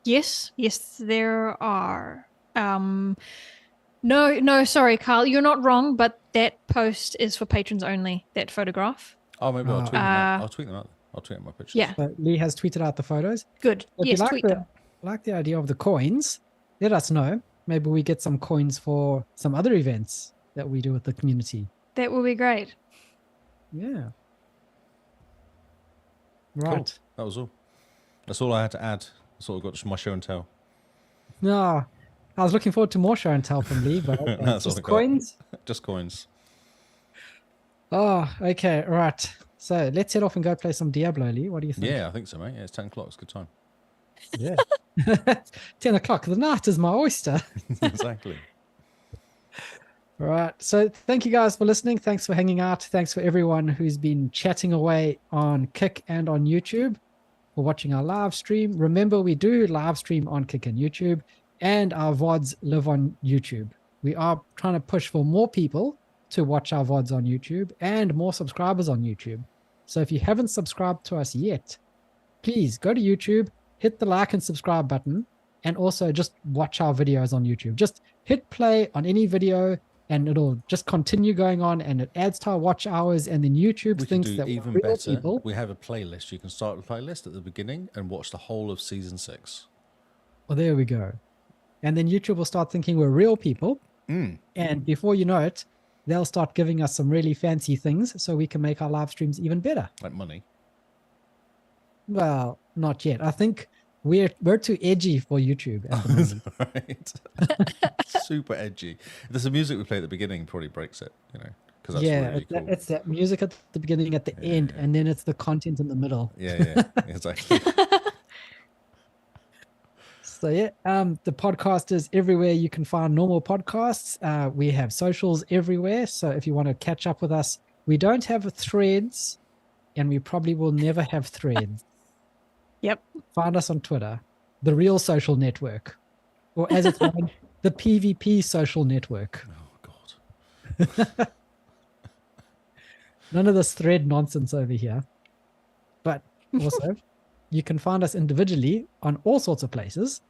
Yes, there are. No, sorry, Carl, you're not wrong, but that post is for patrons only, that photograph. Oh, maybe I'll tweet them out. I'll tweet them out. I'll tweet out my pictures. Yeah, So Lee has tweeted out the photos. good. If Yes, you like tweet the, them. like the idea of the coins, let us know. Maybe we get some coins for some other events that we do with the community. That will be great. Yeah. Right. Cool. That was all. That's all I had to add. That's all I got. Just my show and tell. No, I was looking forward to more show and tell from Lee, but okay. That's all I Just got. coins. Just coins. Oh, okay, right. So let's head off and go play some Diablo, Lee. What do you think? Yeah, I think so, mate. Yeah, it's 10 o'clock. It's a good time. Yeah. 10 o'clock. The night is my oyster. Exactly. All right. So thank you guys for listening. Thanks for hanging out. Thanks for everyone who's been chatting away on Kick and on YouTube, for watching our live stream. Remember, we do live stream on Kick and YouTube, and our VODs live on YouTube. We are trying to push for more people to watch our VODs on YouTube and more subscribers on YouTube. So if you haven't subscribed to us yet, please go to YouTube, hit the like and subscribe button, and also just watch our videos on YouTube. Just hit play on any video and it'll just continue going on, and it adds to our watch hours, and then YouTube We can thinks do that even we're real better. people. We have a playlist. You can start a playlist at the beginning and watch the whole of season 6. Well, there we go. And then YouTube will start thinking we're real people. And before you know it, they'll start giving us some really fancy things so we can make our live streams even better. Like money. Well, not yet. I think we're too edgy for YouTube at the moment. Right. Super edgy. There's the music we play at the beginning probably breaks it, because that's Yeah, really cool. it's that music at the beginning, at the end, and then it's the content in the middle. Yeah, exactly. So yeah, the podcast is everywhere you can find normal podcasts. We have socials everywhere. So if you want to catch up with us, we don't have Threads, and we probably will never have Threads. Yep. Find us on Twitter, the real social network, or as it's known, the PvP social network. Oh, God. None of this thread nonsense over here. But also, you can find us individually on all sorts of places.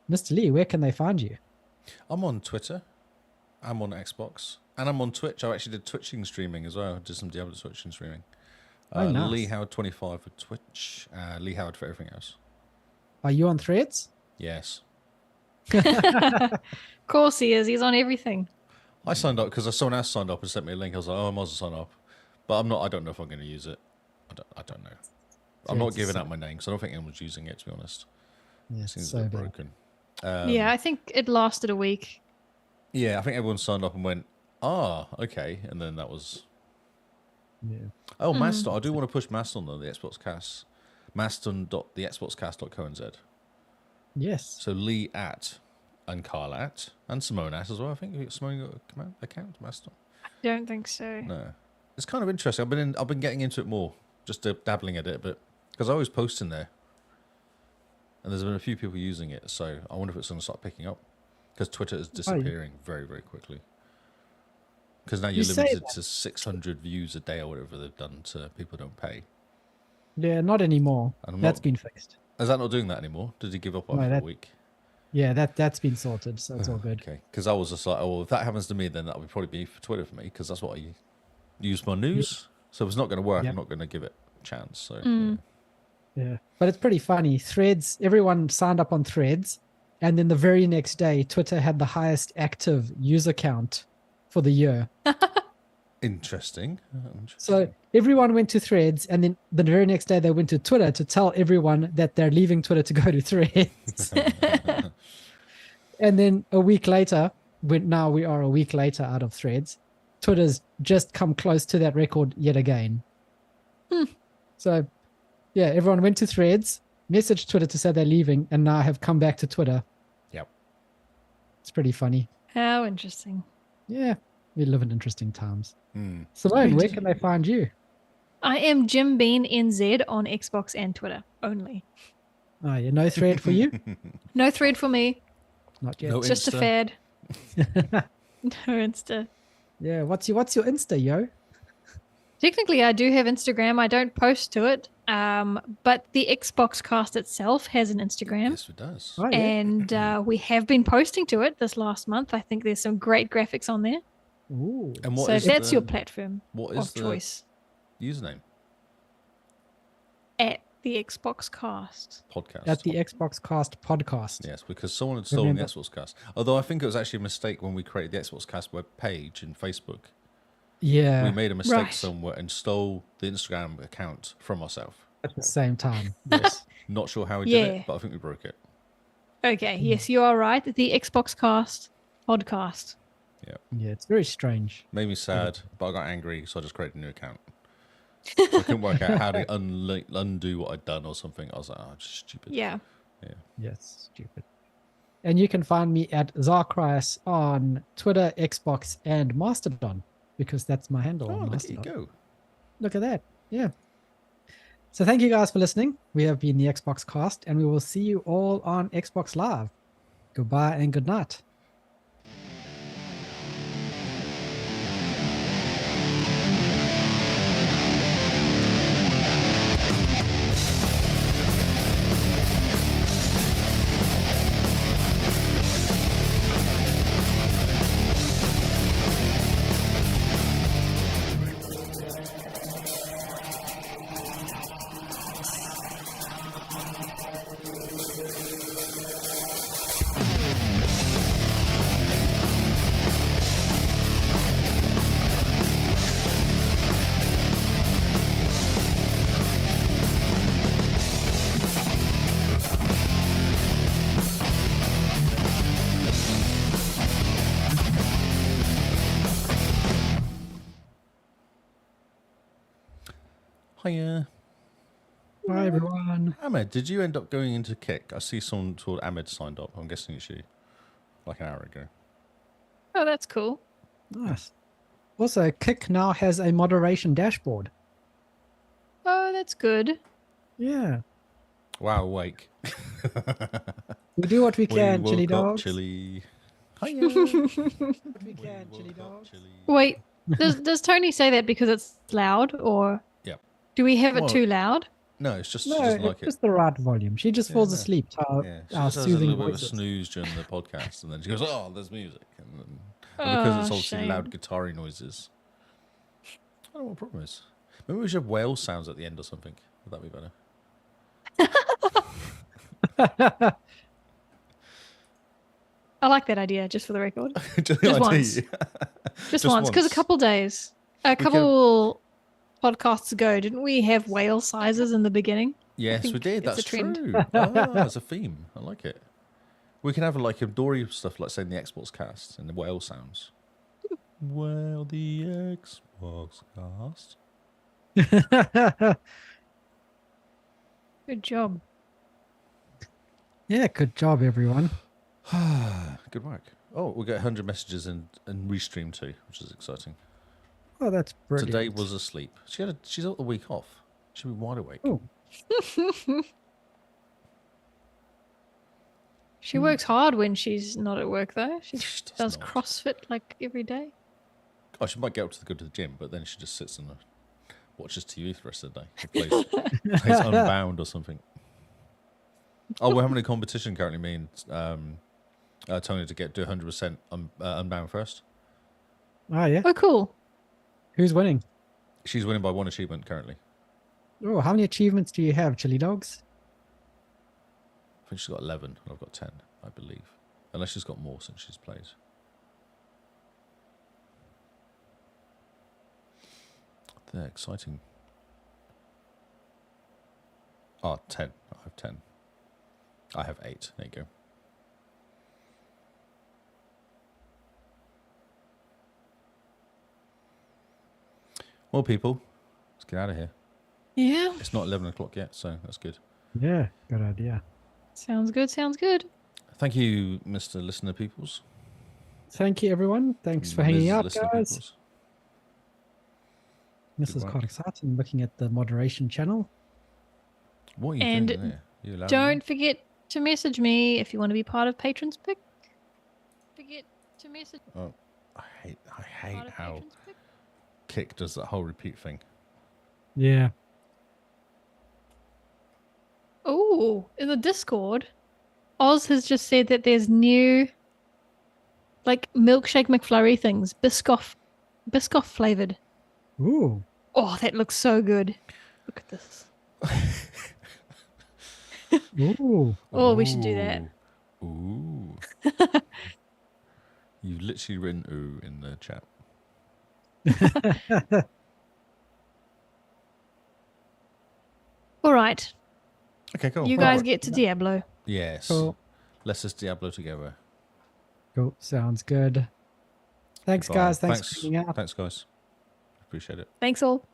Mr. Lee, where can they find you? I'm on Twitter. I'm on Xbox. And I'm on Twitch. I actually did Twitching streaming as well. I did some Diablo Twitching streaming. Oh, nice. Lee Howard 25 for Twitch. Lee Howard for everything else. Are you on Threads? Yes. Of course he is. He's on everything. I signed up because someone else signed up and sent me a link. I was like, oh, I might as well sign up. But I'm not. I don't know if I'm going to use it. I don't know. I'm not giving out my name because I don't think anyone's using it, to be honest. Yeah, It seems so a bit bad. broken. Yeah, I think it lasted a week. Yeah, I think everyone signed up and went, okay. And then that was... Yeah. Oh, Mastodon. I do want to push Mastodon, though, the XboxCast. Mastodon.thexboxcast.co.nz. Yes. So Lee at, and Carl at, and Simone at as well. I think Simone got a command account, Mastodon. Don't think so. No. It's kind of interesting. I've been getting into it more, just dabbling at it, but because I always post in there. And there's been a few people using it, so I wonder if it's going to start picking up. Because Twitter is disappearing very, very quickly. Because now you're limited to 600 views a day or whatever they've done to people who don't pay. Yeah, not anymore. And I'm That's not- been fixed. Is that not doing that anymore? Did he give up No, after a that- week? Yeah, that's been sorted, so it's all good. Okay. Because I was just like, oh, well, if that happens to me, then that would probably be for Twitter for me, because that's what I use my news. So if it's not going to work, Yep. I'm not going to give it a chance. So Yeah, but it's pretty funny. Threads, everyone signed up on Threads, and then the very next day, Twitter had the highest active user count for the year. Interesting. So everyone went to Threads, and then the very next day they went to Twitter to tell everyone that they're leaving Twitter to go to Threads. And then a week later, now we are a week later out of Threads, Twitter's just come close to that record yet again. So, yeah, everyone went to Threads, messaged Twitter to say they're leaving, and now have come back to Twitter. Yep. It's pretty funny. How interesting. Yeah, we live in interesting times. Simone, where can they find you? I am Jim Bean NZ on Xbox and Twitter only. Oh, yeah, no thread for you? No thread for me. Not yet. No It's just a Insta? fad. No Insta. Yeah, what's your Insta, yo? Technically, I do have Instagram. I don't post to it. But the Xbox Cast itself has an Instagram. Yes, it does. Oh, yeah. And we have been posting to it this last month. I think there's some great graphics on there. Ooh. And what So is that's the, your platform what is of the choice username? at the Xbox Cast. Podcast. At the Xbox Cast podcast. Yes, because someone had stolen the Remember- Xbox Cast. Although I think it was actually a mistake when we created the Xbox Cast web page in Facebook. Yeah. We made a mistake Right. somewhere and stole the Instagram account from ourselves. at the same time. Yes. Not sure how we did Yeah. it, but I think we broke it. Okay, yes, you are right. The XboxCast podcast. Yeah, it's very strange. Made me sad, but I got angry, so I just created a new account. So I couldn't work out how to undo what I'd done or something. I was like, oh, just stupid. Yeah. Yes, stupid. And you can find me at Zarkrius on Twitter, Xbox, and Mastodon, because that's my handle Oh, on look at you Mastodon. go. Look at that. Yeah. So thank you guys for listening. We have been the Xbox Cast, and we will see you all on Xbox Live. Goodbye and good night. Hiya. Bye, everyone. Ahmed, did you end up going into Kick? I see someone called Ahmed signed up. I'm guessing it's you. Like an hour ago. Oh, that's cool. Nice. Also, Kick now has a moderation dashboard. Oh, that's good. Yeah. Wow, wake. We do what we can, woke chili up dogs. Chili. Hiya. What we can, chili Woke up dogs. chili. Wait, does Tony say that because it's loud, or Yeah. do we have Well, it too loud? No, it's just she No, doesn't it's like it. just the right volume. She just falls no. asleep to our, Yeah, she our just has a soothing little bit of a voices. snooze during the podcast, and then she goes, "Oh, there's music," and because it's Oh, obviously shame. loud guitar noises. I don't know what the problem is. Maybe we should have whale sounds at the end or something. Would that be better? I like that idea, just for the record. Just once. Just once, because a couple podcasts ago, didn't we have whale sizes in the beginning? Yes, we think did. it's a That's trend. true. Ah, it's a theme. I like it. We can have like a Dory stuff, like saying the Xbox cast and the whale sounds. Well, the Xbox cast. Good job. Yeah, good job, everyone. Good work. Oh, we got 100 messages and restream too, which is exciting. Oh, that's brilliant. Today was asleep. She's got the week off. She'll be wide awake. Oh. She works hard when she's not at work, though. She She does not. CrossFit like every day. Oh, she might go to the gym, but then she just sits and watches TV for the rest of the day. She plays Unbound or something. Oh, we're having a competition currently, me and Tony, to do 100% Unbound first. Oh, yeah. Oh, cool. Who's winning? She's winning by 1 achievement currently. Oh, how many achievements do you have, chili dogs? I think she's got 11, and I've got 10, I believe. Unless she's got more since she's played. They're exciting. Oh, 10. I have 10. I have 8. There you go. Well, people, let's get out of here. Yeah. It's not 11 o'clock yet, so that's good. Yeah, good idea. Sounds good. Sounds good. Thank you, Mr. Listener Peoples. Thank you, everyone. Thanks for hanging Ms. out, Listener guys. Peoples. This Good is work. quite exciting, looking at the moderation channel. What are you And doing there? You allowed Don't forget to message me if you want to be part of Patrons Pick. Forget to message Oh, I hate part of how Patrons Pick. Kick does that whole repeat thing. Yeah. Oh, in the Discord, Oz has just said that there's new, like, milkshake McFlurry things, Biscoff flavored. Ooh. Oh, that looks so good. Look at this. Ooh. Oh, we should do that. Ooh. You've literally written ooh in the chat. All right. Okay, cool. You Well, guys get to Diablo. Yes. Cool. Let's just Diablo together. Cool. Sounds good. Thanks, Goodbye. guys. Thanks for hanging out. Thanks, guys. Appreciate it. Thanks all.